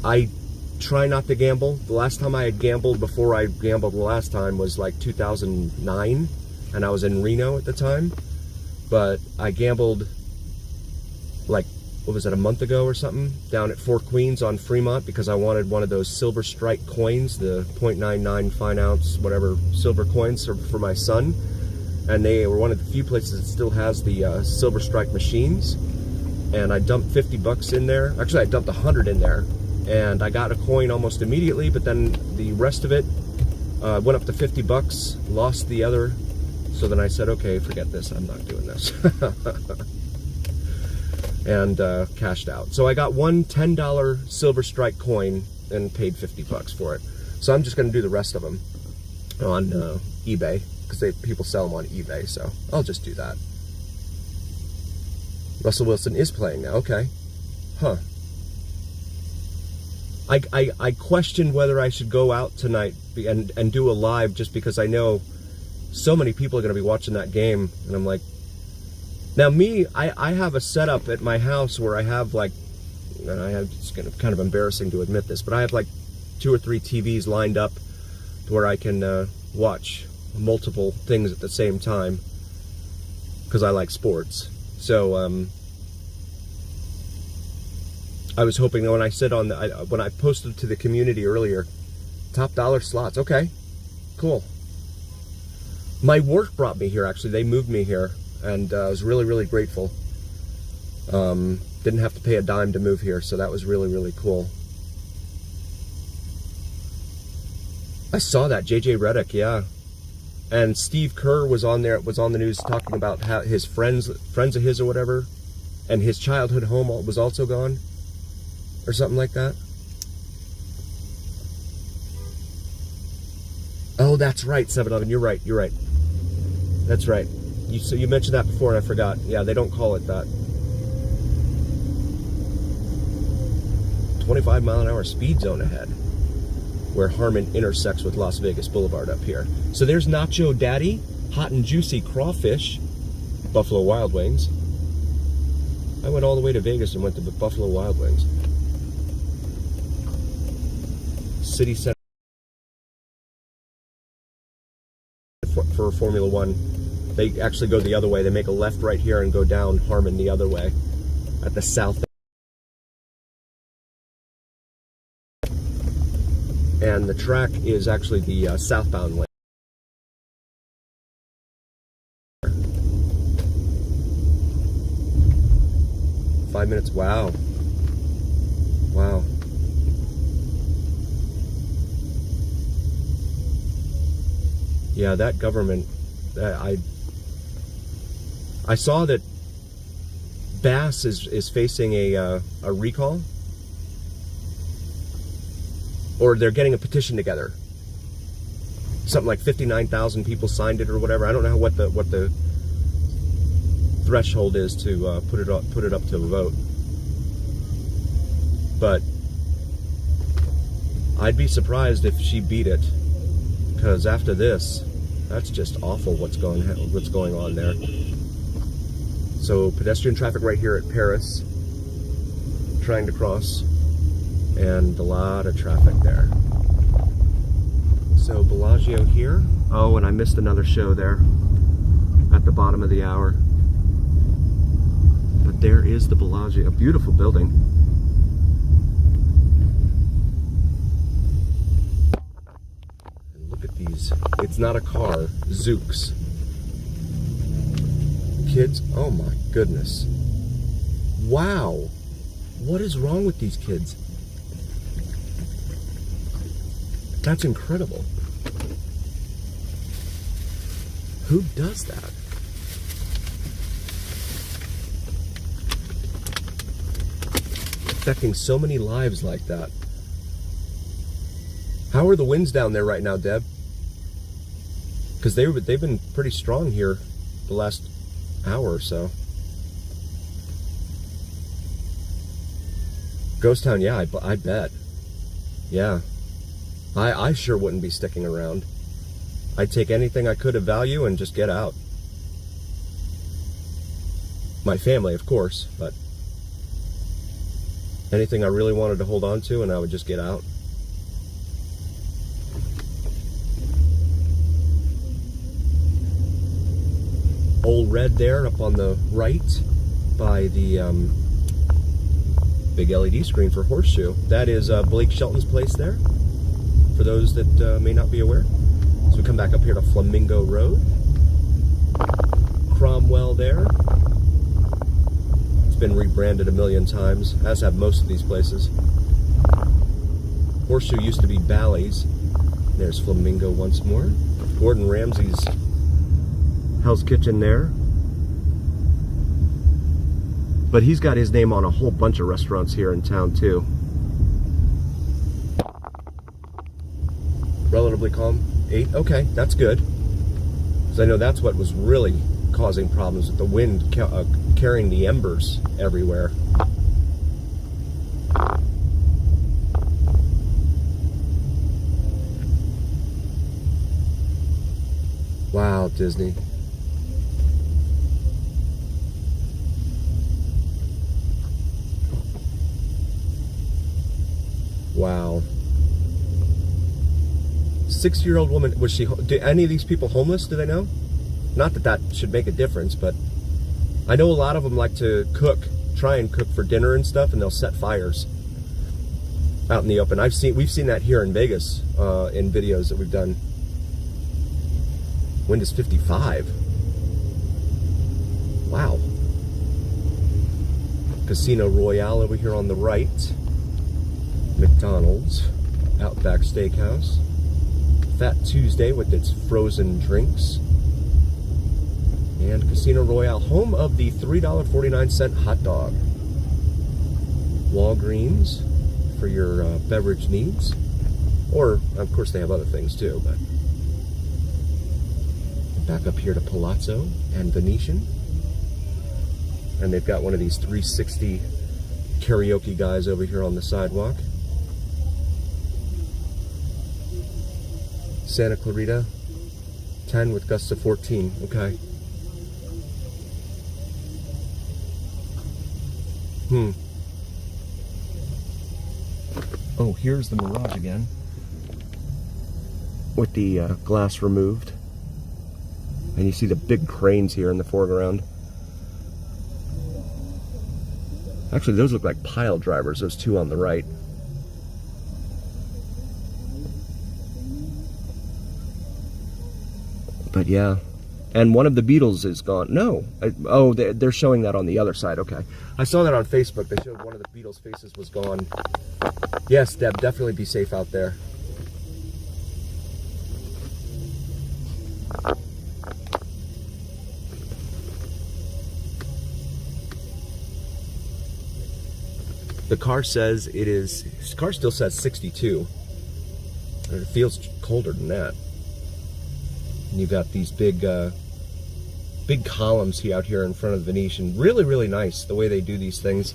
I try not to gamble. The last time I had gambled before I gambled the last time was like 2009, and I was in Reno at the time. But I gambled like, what was it, a month ago or something, down at Four Queens on Fremont, because I wanted one of those Silver Strike coins, the 0.99 fine ounce, whatever, silver coins for my son. And they were one of the few places that still has the Silver Strike machines. And I dumped 50 bucks in there. Actually, I dumped 100 in there. And I got a coin almost immediately, but then the rest of it went up to 50 bucks, lost the other. So then I said, okay, forget this, I'm not doing this. And cashed out. So I got one $10 Silver Strike coin and paid 50 bucks for it. So I'm just gonna do the rest of them on eBay, because people sell them on eBay, so I'll just do that. Russell Wilson is playing now, okay. Huh. I questioned whether I should go out tonight and do a live, just because I know so many people are going to be watching that game, and I'm like, now me, I have a setup at my house where I have like, and it's kind of embarrassing to admit this, but I have like 2 or 3 TVs lined up to where I can watch multiple things at the same time, because I like sports. So I was hoping that when I said when I posted to the community earlier, top dollar slots, okay, cool. My work brought me here, actually. They moved me here, and I was really, really grateful. Didn't have to pay a dime to move here, so that was really, really cool. I saw that, JJ Redick, yeah. And Steve Kerr was on there, was on the news talking about how his friends of his or whatever, and his childhood home was also gone, or something like that. Oh, that's right, 7-Eleven, you're right, you're right. That's right. So you mentioned that before and I forgot. Yeah, they don't call it that. 25-mile-an-hour speed zone ahead, where Harmon intersects with Las Vegas Boulevard up here. So there's Nacho Daddy, hot and juicy crawfish, Buffalo Wild Wings. I went all the way to Vegas and went to Buffalo Wild Wings. City Center for Formula One. They actually go the other way. They make a left right here and go down Harmon the other way at the south. And the track is actually the southbound lane. 5 minutes, wow. Wow. Yeah, that government, I saw that Bass is facing a recall, or they're getting a petition together. Something like 59,000 people signed it or whatever. I don't know what the threshold is to put it up to a vote. but I'd be surprised if she beat it, because after this, that's just awful what's going on there. So pedestrian traffic right here at Paris, trying to cross, and a lot of traffic there. So Bellagio here. Oh, and I missed another show there at the bottom of the hour. But there is the Bellagio, a beautiful building. And look at these. It's not a car, Zooks. Kids, oh my goodness. Wow. What is wrong with these kids? That's incredible. Who does that? Affecting so many lives like that. How are the winds down there right now, Deb? Because they've been pretty strong here the last hour or so. Ghost Town, yeah, I bet. Yeah. I sure wouldn't be sticking around. I'd take anything I could of value and just get out. My family, of course, but anything I really wanted to hold on to, and I would just get out. Old Red there up on the right by the big LED screen for Horseshoe. That is Blake Shelton's place there, for those that may not be aware. So we come back up here to Flamingo Road. Cromwell there. It's been rebranded a million times, as have most of these places. Horseshoe used to be Bally's. There's Flamingo once more. Gordon Ramsay's Hell's Kitchen there. But he's got his name on a whole bunch of restaurants here in town too. Relatively calm. 8? Okay, that's good. Because I know that's what was really causing problems with the wind carrying the embers everywhere. Wow, Disney. Wow. 6-year-old woman, was she, do any of these people homeless, do they know? Not that that should make a difference, but I know a lot of them like to cook, try and cook for dinner and stuff, and they'll set fires out in the open. We've seen that here in Vegas in videos that we've done. Wind is 55. Wow. Casino Royale over here on the right. McDonald's, Outback Steakhouse, Fat Tuesday with its frozen drinks, and Casino Royale, home of the $3.49 hot dog. Walgreens for your beverage needs, or of course they have other things too, but back up here to Palazzo and Venetian, and they've got one of these 360 karaoke guys over here on the sidewalk. Santa Clarita, 10 with gusts of 14. Okay. Oh, here's the Mirage again, with the glass removed. And you see the big cranes here in the foreground. Actually, those look like pile drivers, those two on the right. But yeah, and one of the Beatles is gone. No, oh, they're showing that on the other side. Okay, I saw that on Facebook. They showed one of the Beatles' faces was gone. Yes, Deb, definitely be safe out there. The car says it is. This car still says 62. It feels colder than that. And you've got these big columns out here in front of the Venetian. Really, really nice the way they do these things.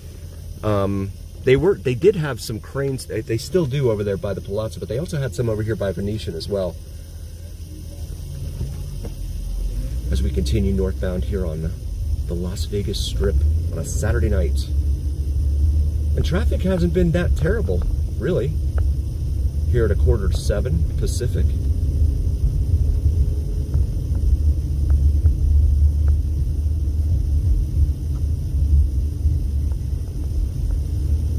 They did have some cranes. They still do over there by the Palazzo, but they also had some over here by Venetian as well. As we continue northbound here on the Las Vegas Strip on a Saturday night. And traffic hasn't been that terrible, really, here at 6:45 Pacific.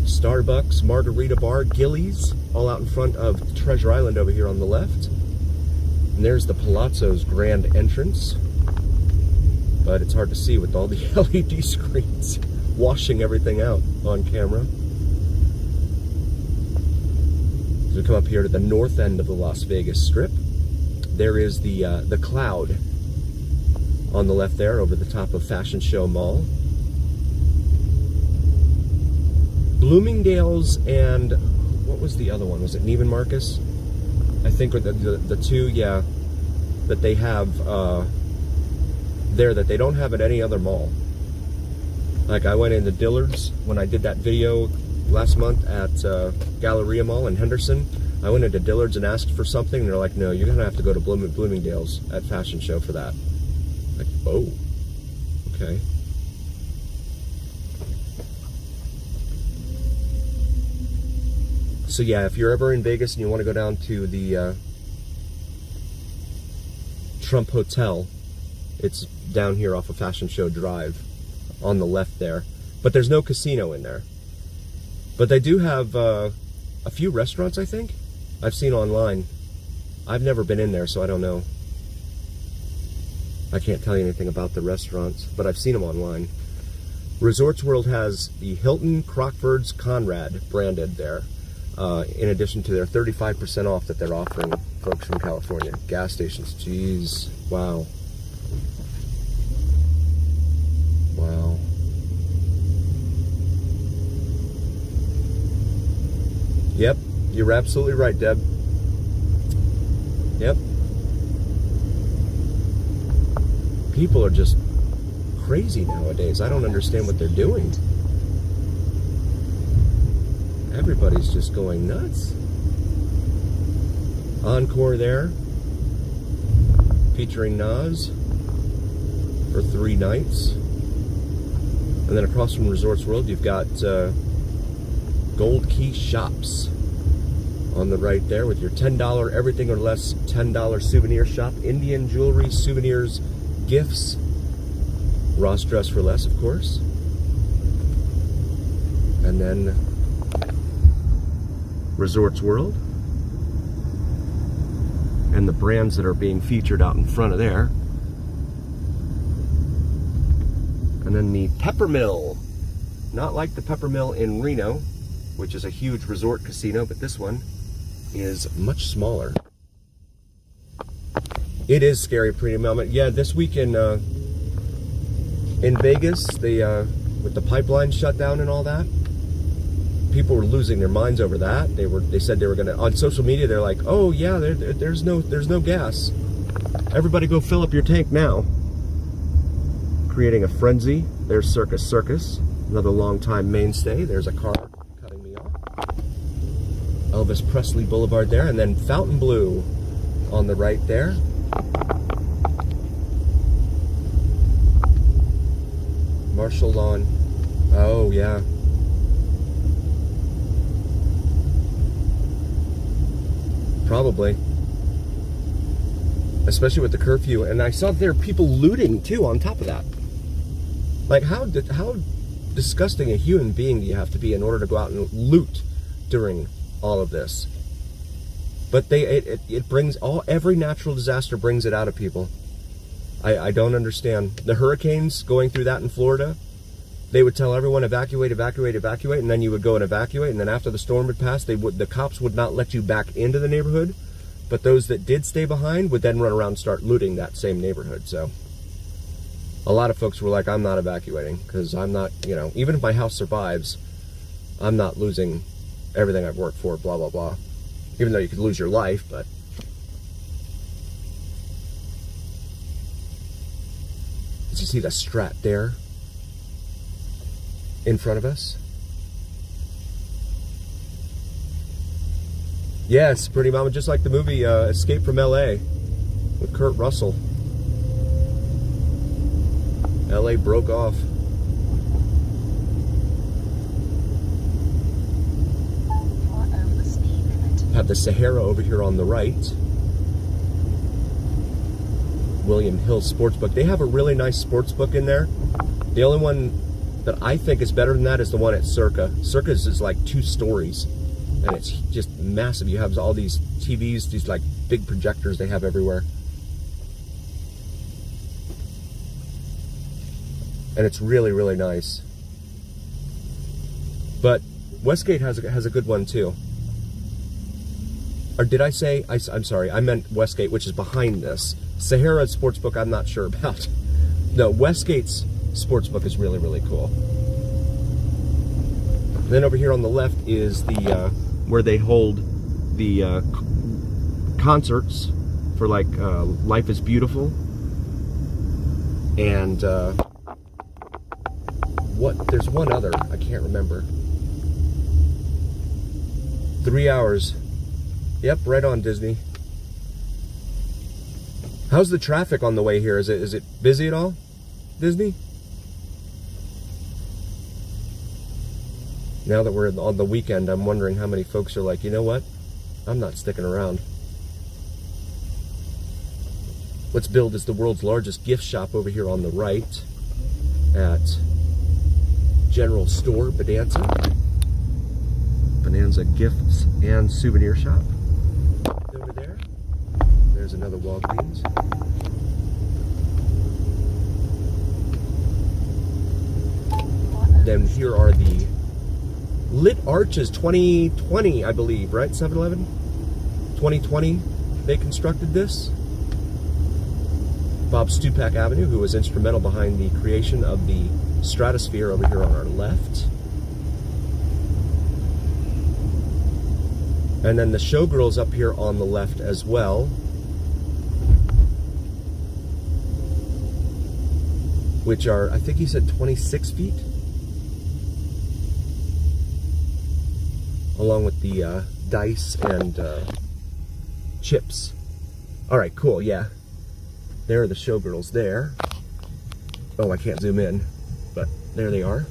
Starbucks, Margarita Bar, Gillies, all out in front of Treasure Island over here on the left. And there's the Palazzo's grand entrance. But it's hard to see with all the LED screens washing everything out on camera. As we come up here to the north end of the Las Vegas Strip, there is the Cloud on the left there over the top of Fashion Show Mall. Bloomingdale's and what was the other one? Was it Neiman Marcus? I think the two, yeah, that they have there that they don't have at any other mall. Like I went into Dillard's when I did that video last month at Galleria Mall in Henderson. I went into Dillard's and asked for something, and they're like, "No, you're gonna have to go to Bloomingdale's at Fashion Show for that." Like, oh, okay. So yeah, if you're ever in Vegas and you want to go down to the Trump Hotel, it's down here off of Fashion Show Drive on the left there. But there's no casino in there. But they do have a few restaurants, I think, I've seen online. I've never been in there, so I don't know. I can't tell you anything about the restaurants, but I've seen them online. Resorts World has the Hilton, Crockford's, Conrad branded there. In addition to their 35% off that they're offering folks from California. Gas stations, jeez, wow. Wow. Yep, you're absolutely right, Deb. Yep. People are just crazy nowadays. I don't understand what they're doing. Everybody's just going nuts. Encore there, featuring Nas for 3 nights. And then across from Resorts World, you've got Gold Key Shops on the right there with your $10 everything or less $10 souvenir shop. Indian jewelry, souvenirs, gifts. Ross Dress for Less, of course. And then Resorts World. And the brands that are being featured out in front of there. And then the Peppermill. Not like the Peppermill in Reno, which is a huge resort casino, but this one is much smaller. It is scary, pretty moment. Yeah, this week in Vegas, with the pipeline shut down and all that, people were losing their minds over that. They said they were gonna, on social media, they're like, "Oh yeah, there's no gas. Everybody go fill up your tank now." Creating a frenzy. There's Circus, another longtime mainstay. There's a car cutting me off. Elvis Presley Boulevard there, and then Fontainebleau on the right there. Marshall Lawn. Oh yeah. Probably. Especially with the curfew. And I saw there are people looting too on top of that. Like how disgusting a human being do you have to be in order to go out and loot during all of this? But it brings every natural disaster brings it out of people. I don't understand. The hurricanes going through that in Florida, they would tell everyone evacuate, evacuate, evacuate, and then you would go and evacuate, and then after the storm had passed, the cops would not let you back into the neighborhood, but those that did stay behind would then run around and start looting that same neighborhood. So a lot of folks were like, I'm not evacuating, because I'm not, even if my house survives, I'm not losing everything I've worked for, blah, blah, blah. Even though you could lose your life, but did you see the Strat there in front of us? Yes, Pretty Mama, just like the movie Escape from L.A. with Kurt Russell. L.A. broke off. Have the Sahara over here on the right. William Hill Sportsbook. They have a really nice sportsbook in there. The only one that I think is better than that is the one at Circa. Circa's is like 2 stories, and it's just massive. You have all these TVs, these like big projectors they have everywhere. And it's really, really nice. But Westgate has a good one too. Or did I say, I'm sorry, I meant Westgate, which is behind this. Sahara Sportsbook, I'm not sure about. No, Westgate's Sportsbook is really, really cool. Then over here on the left is the, where they hold the concerts for like Life is Beautiful. And there's one other, I can't remember. 3 hours. Yep, right on Disney. How's the traffic on the way here? Is it busy at all, Disney? Now that we're on the weekend, I'm wondering how many folks are like, you know what? I'm not sticking around. What's billed as the world's largest gift shop over here on the right at General Store Bonanza. Bonanza Gifts and Souvenir Shop. Over there. There's another Walgreens. Then here are the Lit Arches 2020, I believe, right? 7-Eleven? 2020, they constructed this. Bob Stupak Avenue, who was instrumental behind the creation of the Stratosphere over here on our left. And then the Showgirls up here on the left as well. Which are, I think he said 26 feet. Along with the dice and chips. Alright, cool, yeah. There are the Showgirls there. Oh, I can't zoom in, but there they are.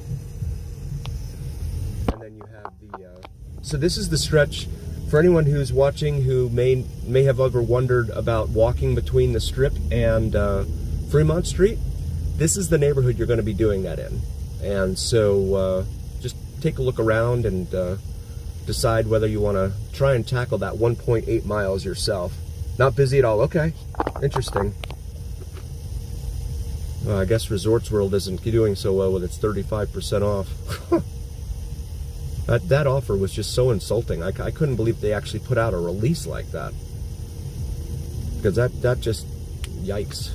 And then you have the... so this is the stretch... For anyone who's watching who may have ever wondered about walking between the Strip and Fremont Street, this is the neighborhood you're going to be doing that in. And so just take a look around and decide whether you want to try and tackle that 1.8 miles yourself. Not busy at all. Okay, interesting. I guess Resorts World isn't doing so well with its 35% off. That offer was just so insulting. I couldn't believe they actually put out a release like that. Because that just, yikes.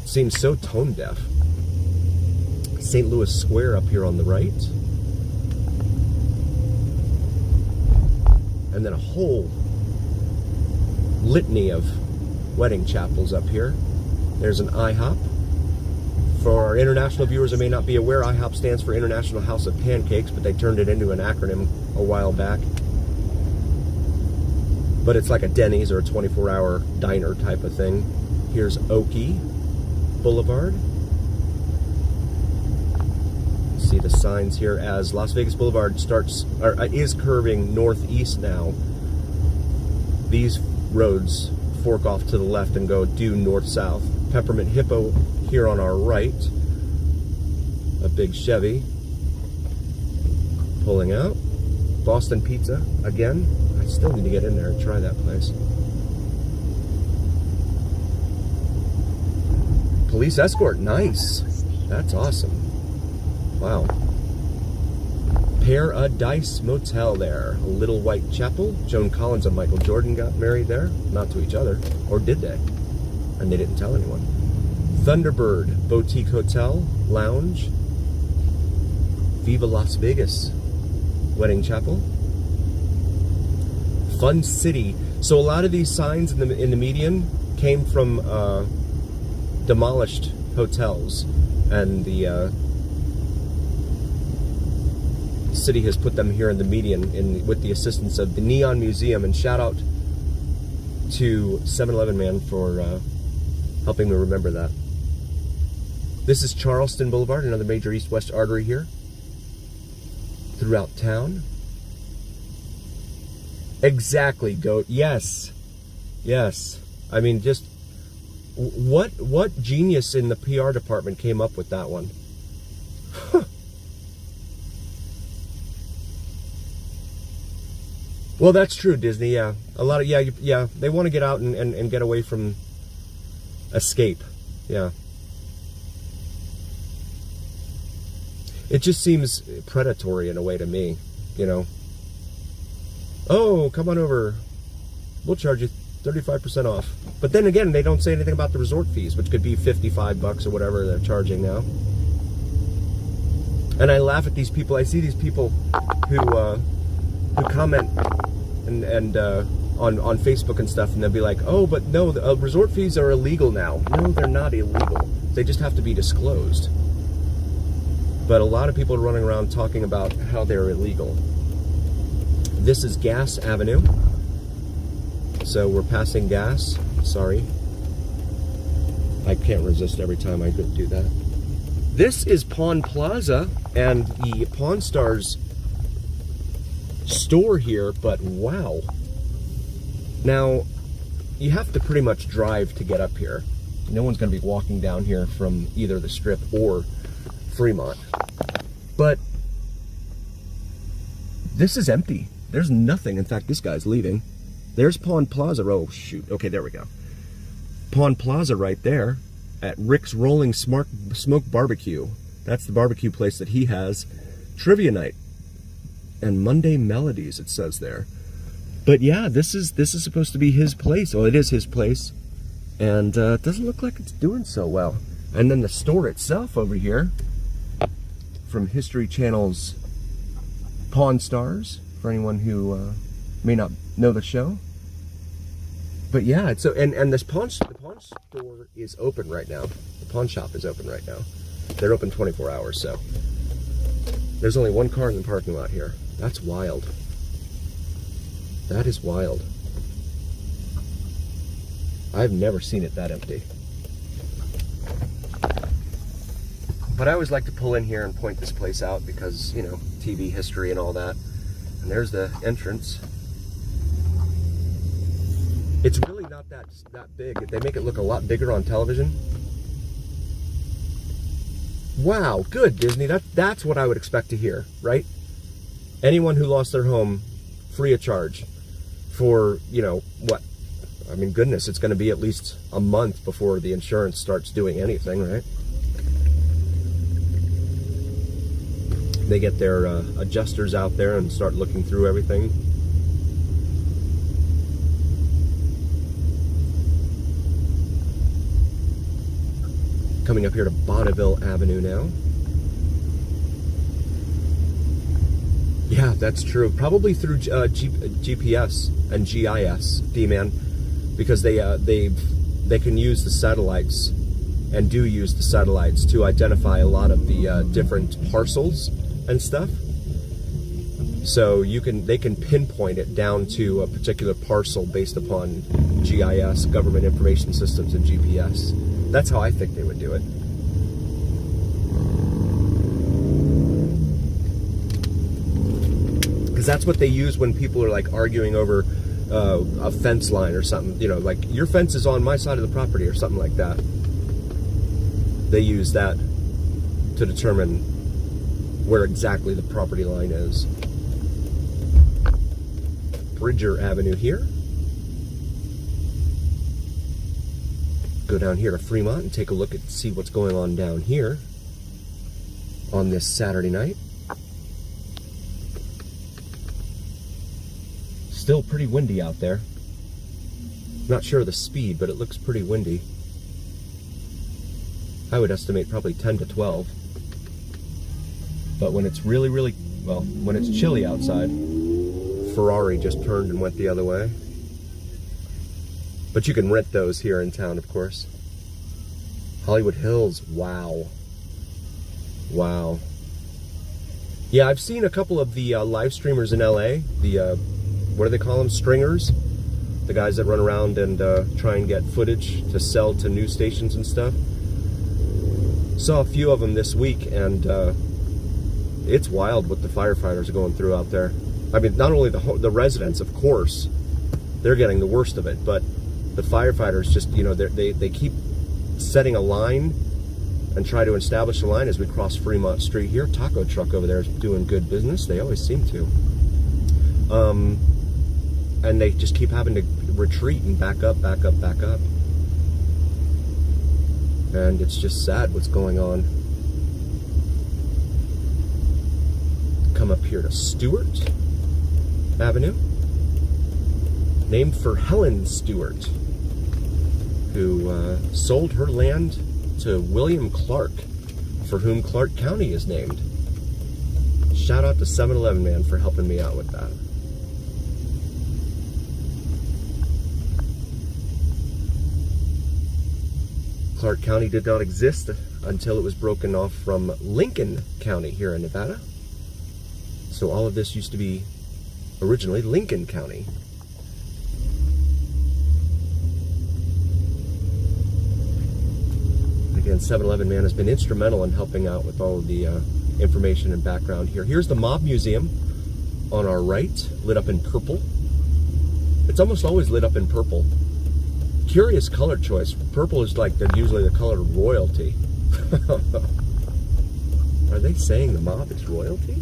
Seems so tone deaf. St. Louis Square up here on the right. And then a whole litany of wedding chapels up here. There's an IHOP. For our international viewers that may not be aware, IHOP stands for International House of Pancakes, but they turned it into an acronym a while back. But it's like a Denny's or a 24-hour diner type of thing. Here's Oki Boulevard. See the signs here as Las Vegas Boulevard is curving northeast now. These roads fork off to the left and go due north-south. Peppermint Hippo here on our right. A big Chevy pulling out. Boston Pizza again. I still need to get in there and try that place. Police escort, nice. That's awesome. Wow. Paradise Motel there. A Little White Chapel. Joan Collins and Michael Jordan got married there. Not to each other. Or did they? And they didn't tell anyone. Thunderbird Boutique Hotel, Lounge. Viva Las Vegas Wedding Chapel. Fun City. So a lot of these signs in the median came from demolished hotels, and the city has put them here in the median with the assistance of the Neon Museum. And shout out to 7-Eleven man for helping me remember that. This is Charleston Boulevard, another major east-west artery here throughout town. Exactly, goat. Yes. Yes. I mean, just what genius in the PR department came up with that one? Huh. Well, that's true, Disney. Yeah, a lot of yeah. They want to get out and get away from escape. Yeah. It just seems predatory in a way to me, you know. Oh, come on over. We'll charge you 35% off. But then again, they don't say anything about the resort fees, which could be $55 or whatever they're charging now. And I laugh at these people. I see these people who comment and on Facebook and stuff, and they'll be like, "Oh, but no, the resort fees are illegal now." No, they're not illegal. They just have to be disclosed. But a lot of people are running around talking about how they're illegal. This is Gas Avenue. So we're passing gas. Sorry. I can't resist every time I do that. This is Pawn Plaza and the Pawn Stars store here, but wow. Now, you have to pretty much drive to get up here. No one's going to be walking down here from either the Strip or Fremont. But this is empty. There's nothing. In fact, this guy's leaving. There's Pawn Plaza. Oh, shoot. Okay, there we go. Pawn Plaza right there at Rick's Rolling Smoke Barbecue. That's the barbecue place that he has. Trivia night. And Monday Melodies, it says there. But yeah, this is supposed to be his place. Well, it is his place. And it doesn't look like it's doing so well. And then the store itself over here, from History Channel's Pawn Stars, for anyone who may not know the show. But yeah, it's so and the pawn store is open right now. The pawn shop is open right now. They're open 24 hours, so there's only one car in the parking lot here. That's wild. That is wild. I've never seen it that empty. But I always like to pull in here and point this place out because, you know, TV history and all that. And there's the entrance. It's really not that big. They make it look a lot bigger on television. Wow, good, Disney. That's what I would expect to hear, right? Anyone who lost their home free of charge for, you know, what? I mean, goodness, it's going to be at least a month before the insurance starts doing anything, right? They get their adjusters out there and start looking through everything. Coming up here to Bonneville Avenue now. Yeah, that's true. Probably through GPS and GIS, D-Man, because they can use the satellites and do use the satellites to identify a lot of the different parcels and stuff. So they can pinpoint it down to a particular parcel based upon GIS, government information systems, and GPS. That's how I think they would do it. Because that's what they use when people are like arguing over a fence line or something. You know, like your fence is on my side of the property or something like that. They use that to determine where exactly the property line is. Bridger Avenue here. Go down here to Fremont and take a look and see what's going on down here on this Saturday night. Still pretty windy out there. Not sure of the speed, but it looks pretty windy. I would estimate probably 10 to 12. But when it's really, well, when it's chilly outside, Ferrari just turned and went the other way. But you can rent those here in town, of course. Hollywood Hills, wow. Wow. Yeah, I've seen a couple of the live streamers in LA, the, what do they call them, stringers? The guys that run around and try and get footage to sell to news stations and stuff. Saw a few of them this week, and it's wild what the firefighters are going through out there. I mean, not only the residents, of course, they're getting the worst of it, but the firefighters just, you know, they keep setting a line and try to establish a line as we cross Fremont Street here. Taco truck over there is doing good business. They always seem to. And they just keep having to retreat and back up, back up, back up. And it's just sad what's going on. Come up here to Stewart Avenue, named for Helen Stewart, who sold her land to William Clark, for whom Clark County is named. Shout out to 7-Eleven man for helping me out with that. Clark County did not exist until it was broken off from Lincoln County here in Nevada. So all of this used to be originally Lincoln County. Again, 7-Eleven man has been instrumental in helping out with all of the information and background here. Here's the Mob Museum on our right, lit up in purple. It's almost always lit up in purple. Curious color choice. Purple is like usually the color of royalty. Are they saying the mob is royalty?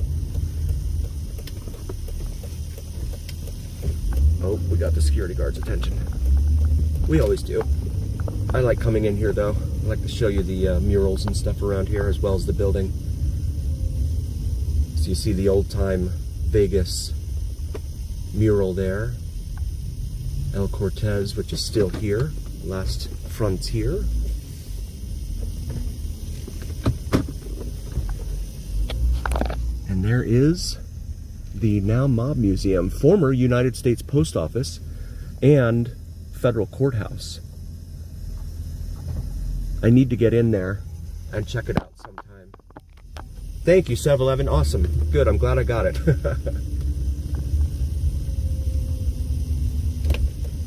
Oh, we got the security guard's attention. We always do. I like coming in here though. I like to show you the murals and stuff around here as well as the building. So you see the old time Vegas mural there. El Cortez, which is still here. Last frontier. And there is the now Mob Museum, former United States Post Office and federal courthouse. I need to get in there and check it out sometime. Thank you, 7-Eleven. Awesome. Good. I'm glad I got it.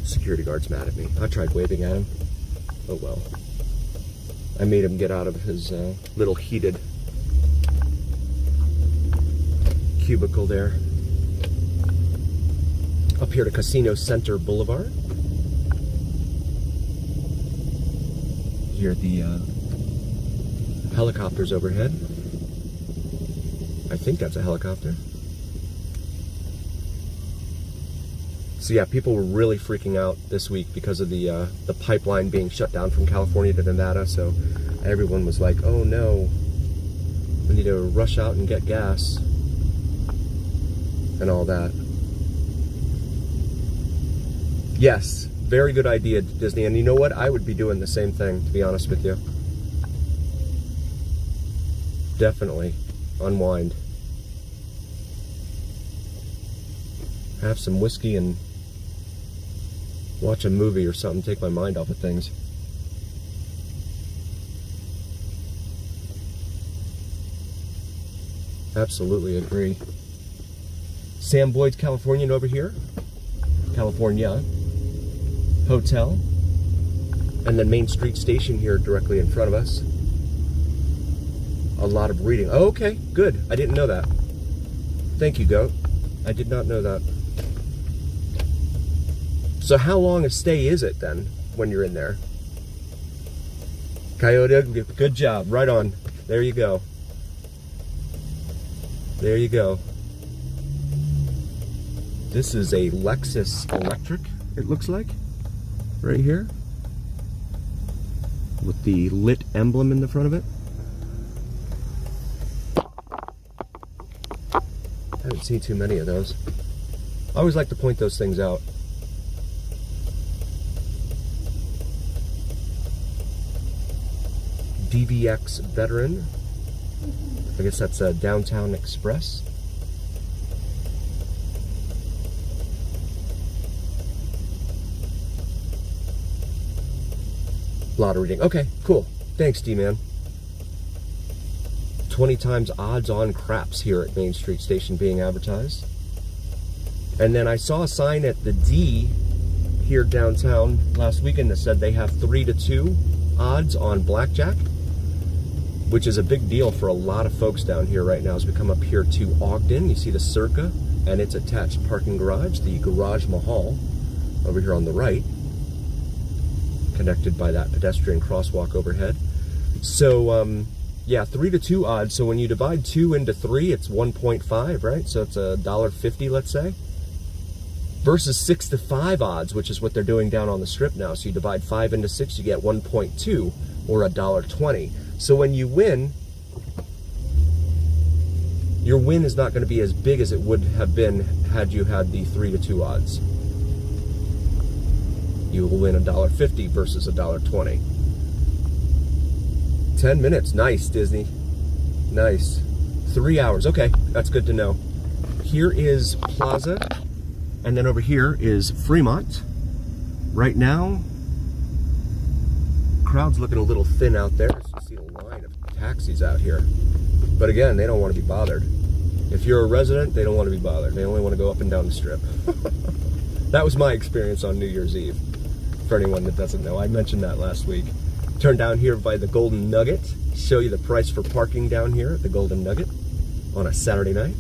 Security guard's mad at me. I tried waving at him. Oh well. I made him get out of his little heated cubicle there. Up here to Casino Center Boulevard. Here the helicopters overhead. I think that's a helicopter. So yeah, people were really freaking out this week because of the pipeline being shut down from California to Nevada. So everyone was like, "Oh no, we need to rush out and get gas," and all that. Yes, very good idea, Disney. And you know what? I would be doing the same thing, to be honest with you. Definitely unwind. Have some whiskey and watch a movie or something, take my mind off of things. Absolutely agree. Sam Boyd's Californian over here. California Hotel. And then Main Street Station here directly in front of us. A lot of reading. Oh, okay, good. I didn't know that. Thank you, Goat. I did not know that. So how long a stay is it then when you're in there? Coyote, good job. Right on. There you go. There you go. This is a Lexus Electric, it looks like, right here, with the lit emblem in the front of it. I haven't seen too many of those. I always like to point those things out. DVX Veteran. I guess that's a Downtown Express. A lot of reading. Okay, cool. Thanks, D-Man. 20 times odds on craps here at Main Street Station being advertised. And then I saw a sign at the D here downtown last weekend that said they have 3-2 odds on blackjack, which is a big deal for a lot of folks down here right now. As we come up here to Ogden, you see the Circa and its attached parking garage, the Garage Mahal over here on the right, connected by that pedestrian crosswalk overhead. So yeah, 3-2 odds. So when you divide 2 into 3, it's 1.5, right? So it's $1.50, let's say, versus 6-5 odds, which is what they're doing down on the Strip now. So you divide 5 into 6, you get 1.2 or $1.20. So when you win, your win is not going to be as big as it would have been had you had the 3-2 odds. You will win $1.50 versus $1.20. 10 minutes. Nice, Disney. Nice. 3 hours. Okay, that's good to know. Here is Plaza, and then over here is Fremont. Right now, crowd's looking a little thin out there. So you see a line of taxis out here. But again, they don't want to be bothered. If you're a resident, they don't want to be bothered. They only want to go up and down the Strip. That was my experience on New Year's Eve. For anyone that doesn't know, I mentioned that last week. Turn down here by the Golden Nugget, show you the price for parking down here at the Golden Nugget on a Saturday night.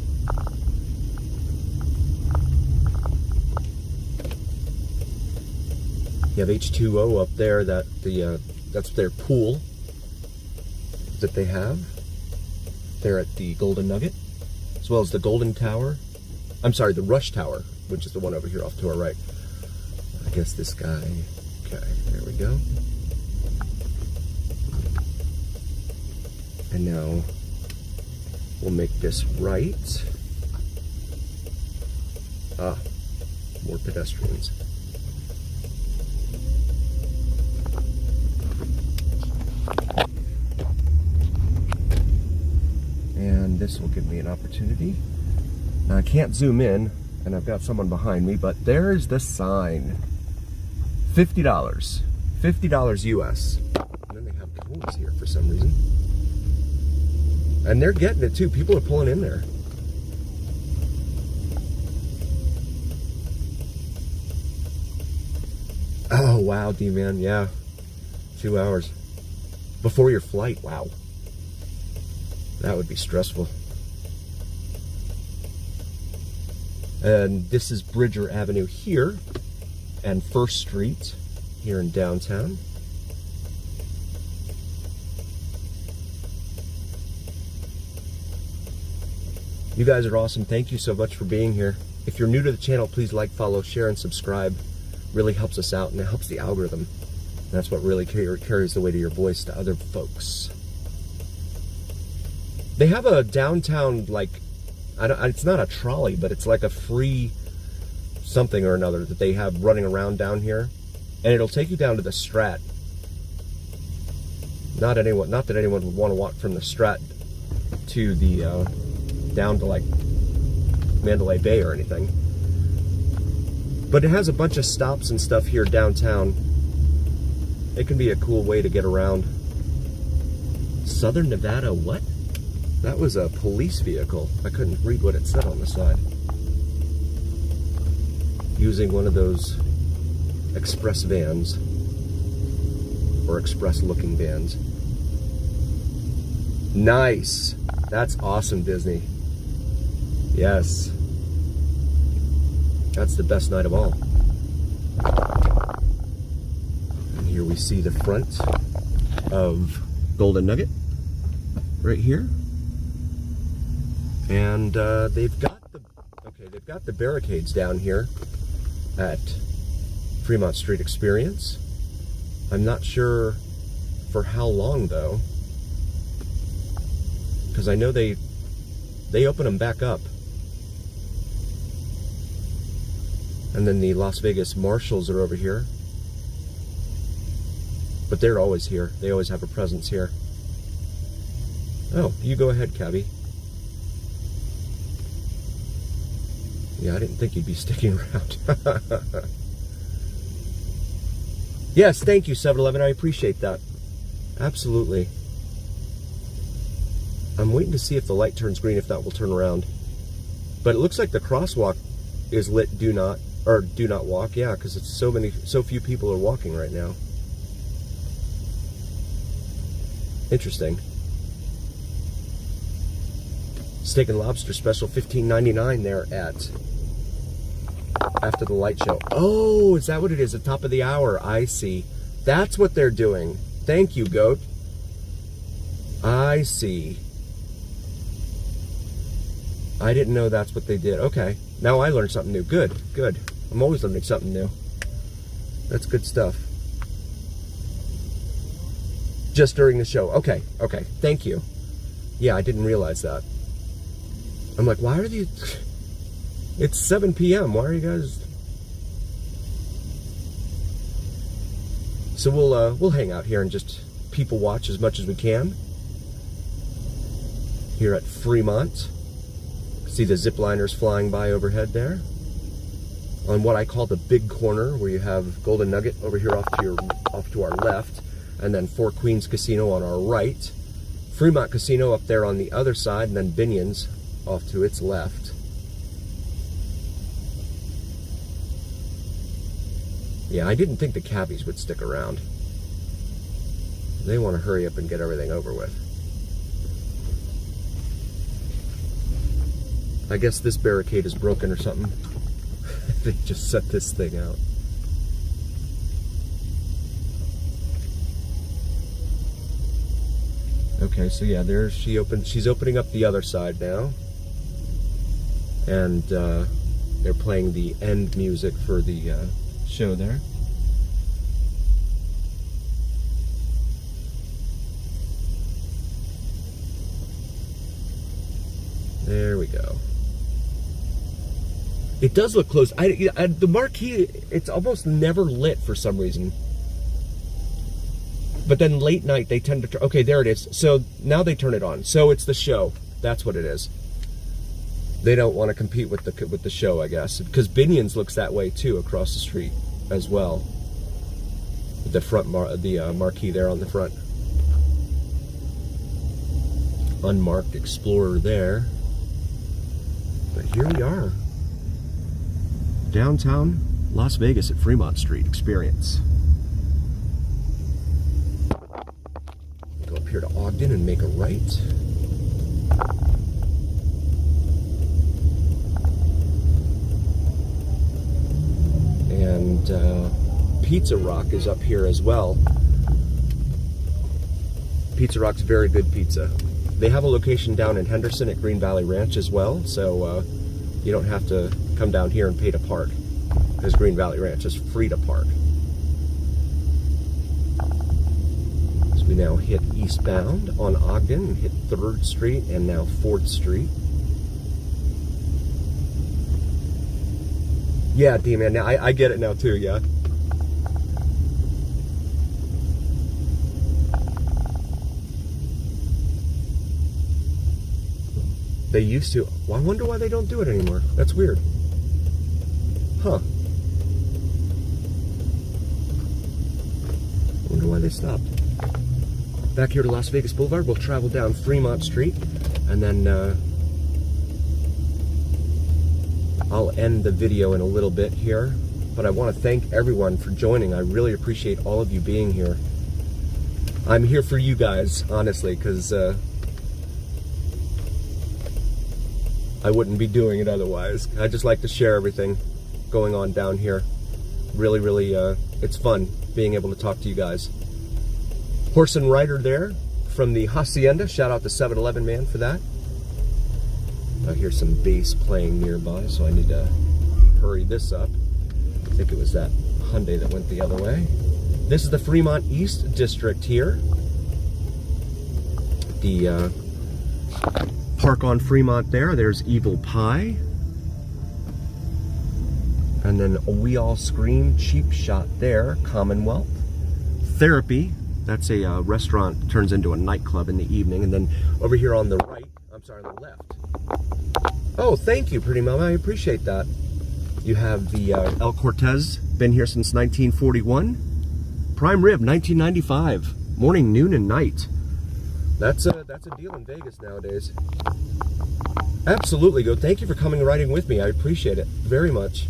You have H2O up there, that's their pool that they have there at the Golden Nugget, as well as the Golden Tower. I'm sorry, the Rush Tower, which is the one over here off to our right. I guess this guy, okay, there we go. And now we'll make this right. Ah, more pedestrians. And this will give me an opportunity. Now I can't zoom in, and I've got someone behind me, but there's the sign. $50. $50 US. And then they have cones here for some reason. And they're getting it too. People are pulling in there. Oh, wow, D-Man. Yeah. 2 hours. Before your flight. Wow. That would be stressful. And this is Bridger Avenue here and First Street here in downtown. You guys are awesome. Thank you so much for being here. If you're new to the channel, please like, follow, share, and subscribe. Really helps us out, and it helps the algorithm. And that's what really carries the weight of your voice to other folks. They have a downtown, like, it's not a trolley, but it's like a free something or another that they have running around down here. And it'll take you down to the Strat. Not that anyone would want to walk from the Strat to the down to like Mandalay Bay or anything. But it has a bunch of stops and stuff here downtown. It can be a cool way to get around. Southern Nevada, what? That was a police vehicle. I couldn't read what it said on the side. Using one of those express vans, or express looking vans. Nice. That's awesome, Disney. Yes. That's the best night of all. And here we see the front of Golden Nugget right here. And they've got the barricades down here at Fremont Street Experience. I'm not sure for how long though, because I know they open them back up. And then the Las Vegas Marshals are over here. But they're always here. They always have a presence here. Oh, you go ahead, Cabby. Yeah, I didn't think you'd be sticking around. Yes, thank you, 7-Eleven. I appreciate that. Absolutely. I'm waiting to see if the light turns green. If not, we'll turn around. But it looks like the crosswalk is lit do not walk. Yeah, because it's so few people are walking right now. Interesting. Steak and lobster special, $15.99 there at after the light show. Oh, is that what it is? At top of the hour. I see. That's what they're doing. Thank you, Goat. I see. I didn't know that's what they did. Okay. Now I learned something new. Good, good. I'm always learning something new. That's good stuff. Just during the show. Okay, okay. Thank you. Yeah, I didn't realize that. I'm like, why are these... It's 7 p.m. Why are you guys... So we'll hang out here and just people watch as much as we can. Here at Fremont. See the zip liners flying by overhead there. On what I call the big corner, where you have Golden Nugget over here off to our left, and then Four Queens Casino on our right. Fremont Casino up there on the other side, and then Binion's off to its left. Yeah, I didn't think the cabbies would stick around. They want to hurry up and get everything over with. I guess this barricade is broken or something. They just set this thing out. Okay, so yeah, she's opening up the other side now. And they're playing the end music for the show there. There we go. It does look close. The marquee, it's almost never lit for some reason. But then late night, they tend to turn... Okay, there it is. So now they turn it on. So it's the show. That's what it is. They don't want to compete with the show, I guess. Because Binion's looks that way, too, across the street as well. The front marquee there on the front. Unmarked Explorer there. But here we are. Downtown Las Vegas at Fremont Street experience. Go up here to Ogden and make a right. And Pizza Rock is up here as well. Pizza Rock's very good pizza. They have a location down in Henderson at Green Valley Ranch as well, so you don't have to come down here and pay to park, because Green Valley Ranch is free to park. So we now hit eastbound on Ogden and hit 3rd Street and now 4th Street. Yeah, D-Man, now I get it now too, yeah. They used to. Well, I wonder why they don't do it anymore. That's weird. Huh. Wonder why they stopped. Back here to Las Vegas Boulevard, we'll travel down Fremont Street, and then I'll end the video in a little bit here. But I want to thank everyone for joining. I really appreciate all of you being here. I'm here for you guys, honestly, because I wouldn't be doing it otherwise. I just like to share everything going on down here. Really, really, it's fun being able to talk to you guys. Horse and Rider there from the Hacienda. Shout out to 7-Eleven man for that. I hear some bass playing nearby, so I need to hurry this up. I think it was that Hyundai that went the other way. This is the Fremont East District here. The park on Fremont there. There's Evil Pie. And then We All Scream, Cheap Shot there. Commonwealth. Therapy. That's a restaurant, turns into a nightclub in the evening. And then over here on the right, I'm sorry, on the left. Oh, thank you, Pretty Mama. I appreciate that. You have the El Cortez, been here since 1941. Prime Rib, 1995. Morning, noon, and night. That's a deal in Vegas nowadays. Absolutely, Go. Thank you for coming riding with me. I appreciate it very much.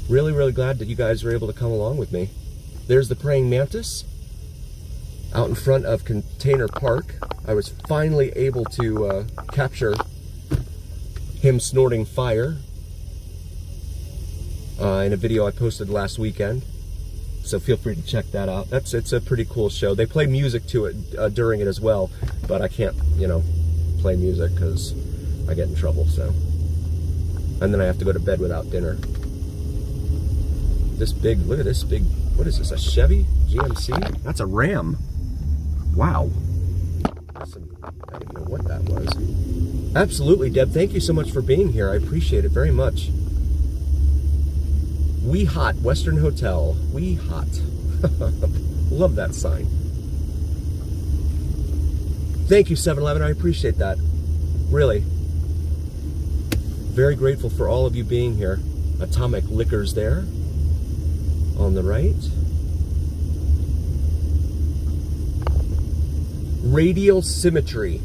Really, really glad that you guys were able to come along with me. There's the praying mantis out in front of Container Park. I was finally able to capture him snorting fire in a video I posted last weekend. So feel free to check that out. It's a pretty cool show. They play music to it during it as well, but I can't, you know, play music because I get in trouble. So, and then I have to go to bed without dinner. This big, look at this big. What is this? A Chevy GMC? That's a Ram. Wow. I didn't know what that was. Absolutely, Deb. Thank you so much for being here. I appreciate it very much. We Hot Western Hotel. We Hot. Love that sign. Thank you, 7-Eleven. I appreciate that. Really. Very grateful for all of you being here. Atomic Liquors there on the right. Radial symmetry.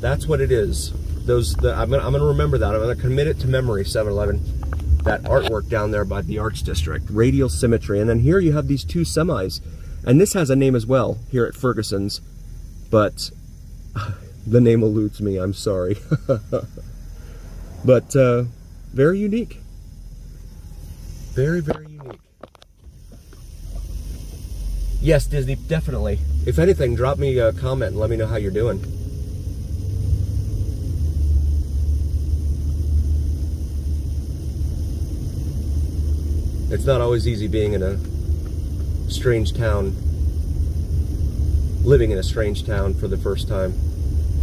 That's what it is. I'm gonna remember that. I'm gonna commit it to memory, 7-Eleven. That artwork down there by the Arts District. Radial symmetry. And then here you have these two semis. And this has a name as well here at Ferguson's. But the name eludes me. I'm sorry. But very unique. Very, very unique. Yes, Disney, definitely. If anything, drop me a comment and let me know how you're doing. It's not always easy being in a strange town, living in a strange town for the first time.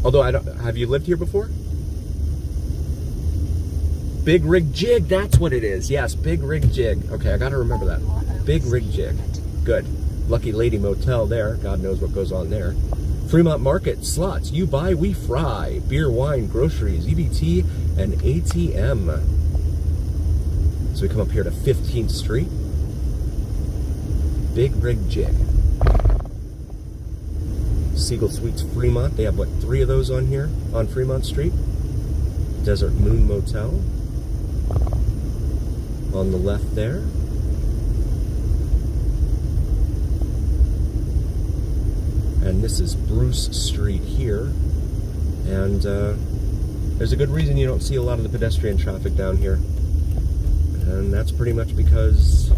Although have you lived here before? Big Rig Jig, that's what it is. Yes, Big Rig Jig. Okay, I gotta remember that. Big Rig Jig. Good. Lucky Lady Motel there. God knows what goes on there. Fremont Market, slots, you buy, we fry. Beer, wine, groceries, EBT, and ATM. So we come up here to 15th Street. Big Rig Jig. Siegel Suites Fremont. They have, what, 3 of those on here on Fremont Street. Desert Moon Motel. On the left there. And this is Bruce Street here. And there's a good reason you don't see a lot of the pedestrian traffic down here. And that's pretty much because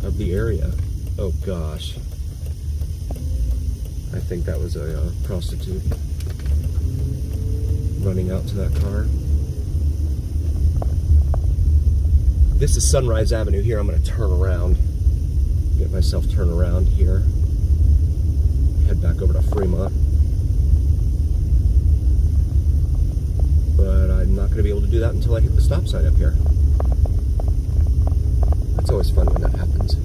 of the area. Oh gosh. I think that was a prostitute running out to that car. This is Sunrise Avenue here. I'm going to turn around. Get myself turned around here. Head back over to Fremont. But I'm not going to be able to do that until I hit the stop sign up here. It's always fun when that happens.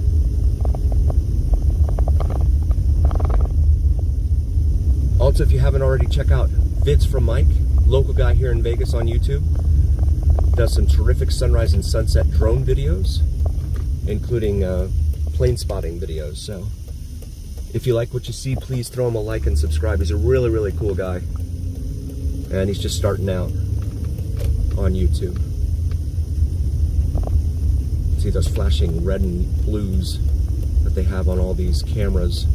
Also, if you haven't already, check out Vids from Mike, local guy here in Vegas on YouTube. Does some terrific sunrise and sunset drone videos, including plane spotting videos. So if you like what you see, please throw him a like and subscribe. He's a really, really cool guy. And he's just starting out on YouTube. See those flashing red and blues that they have on all these cameras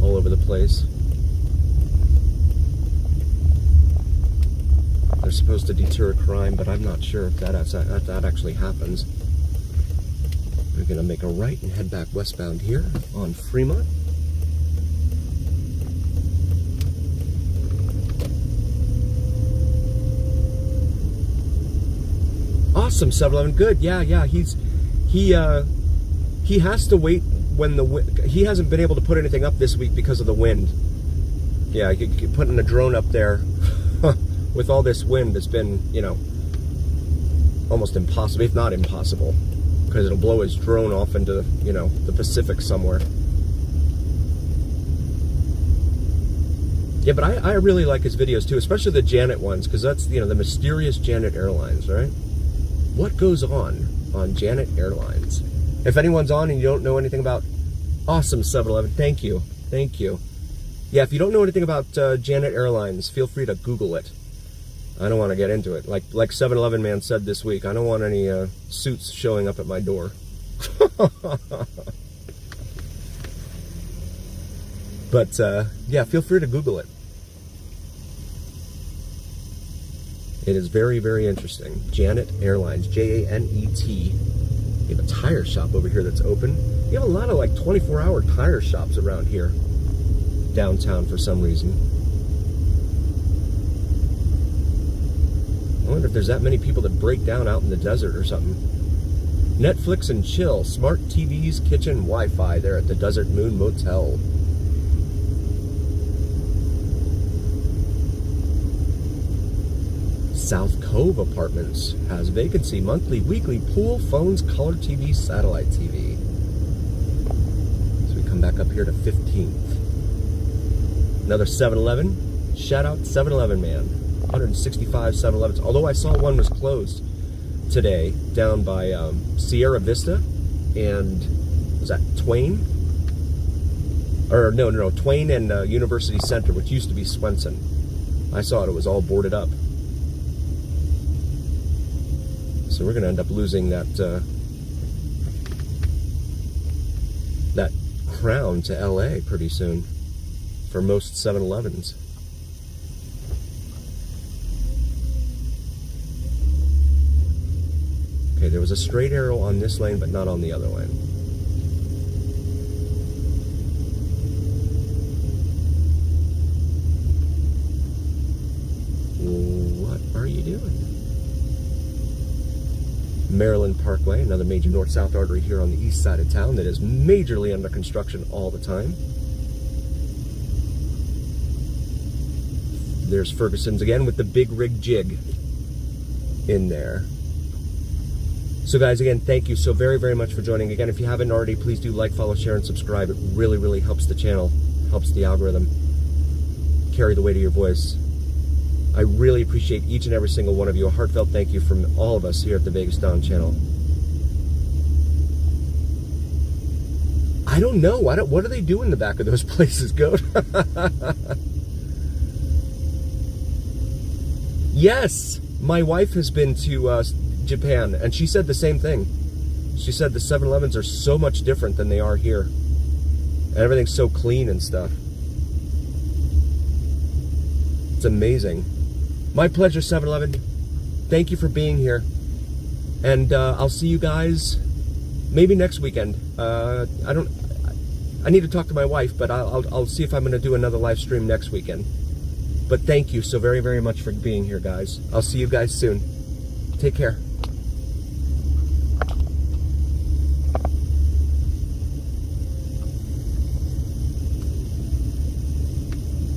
all over the place. They're supposed to deter crime, but I'm not sure if that actually happens. We're going to make a right and head back westbound here on Fremont. Awesome, 7-Eleven. Good. Yeah. He has to wait when he hasn't been able to put anything up this week because of the wind. Yeah, putting a drone up there with all this wind has been, you know, almost impossible, if not impossible, because it'll blow his drone off into, you know, the Pacific somewhere. Yeah, but I really like his videos too, especially the Janet ones, because that's, you know, the mysterious Janet Airlines, right? What goes on Janet Airlines? If anyone's on and you don't know anything about, awesome, 7-Eleven, thank you. Yeah, if you don't know anything about Janet Airlines, feel free to Google it. I don't want to get into it. Like 7-Eleven man said this week, I don't want any suits showing up at my door. But yeah, feel free to Google it. It is very, very interesting. Janet Airlines, J-A-N-E-T. You have a tire shop over here that's open. You have a lot of like 24-hour tire shops around here, downtown for some reason. I wonder if there's that many people that break down out in the desert or something. Netflix and chill, smart TVs, kitchen, Wi-Fi there at the Desert Moon Motel. South Cove Apartments has vacancy, monthly, weekly, pool, phones, color TV, satellite TV. So we come back up here to 15th. Another 7-Eleven. Shout out 7-Eleven man. 165 7-Elevens. Although I saw one was closed today down by Sierra Vista and was that Twain? Or no, Twain and University Center, which used to be Swenson. I saw it was all boarded up. So we're going to end up losing that that crown to LA pretty soon for most 7-Elevens. Okay, there was a straight arrow on this lane, but not on the other lane. What are you doing? Maryland Parkway, another major north-south artery here on the east side of town that is majorly under construction all the time. There's Ferguson's again with the big rig jig in there. So guys, again, thank you so very, very much for joining. Again, if you haven't already, please do like, follow, share, and subscribe. It really, really helps the channel, helps the algorithm carry the weight of your voice. I really appreciate each and every single one of you. A heartfelt thank you from all of us here at the Vegas Dawn channel. I don't know. What do they do in the back of those places, Goat? Yes, my wife has been to Japan, and she said the same thing. She said the 7-Elevens are so much different than they are here. And everything's so clean and stuff. It's amazing. My pleasure, 7-Eleven. Thank you for being here. And I'll see you guys maybe next weekend. I need to talk to my wife, but I'll see if I'm going to do another live stream next weekend. But thank you so very, very much for being here, guys. I'll see you guys soon. Take care.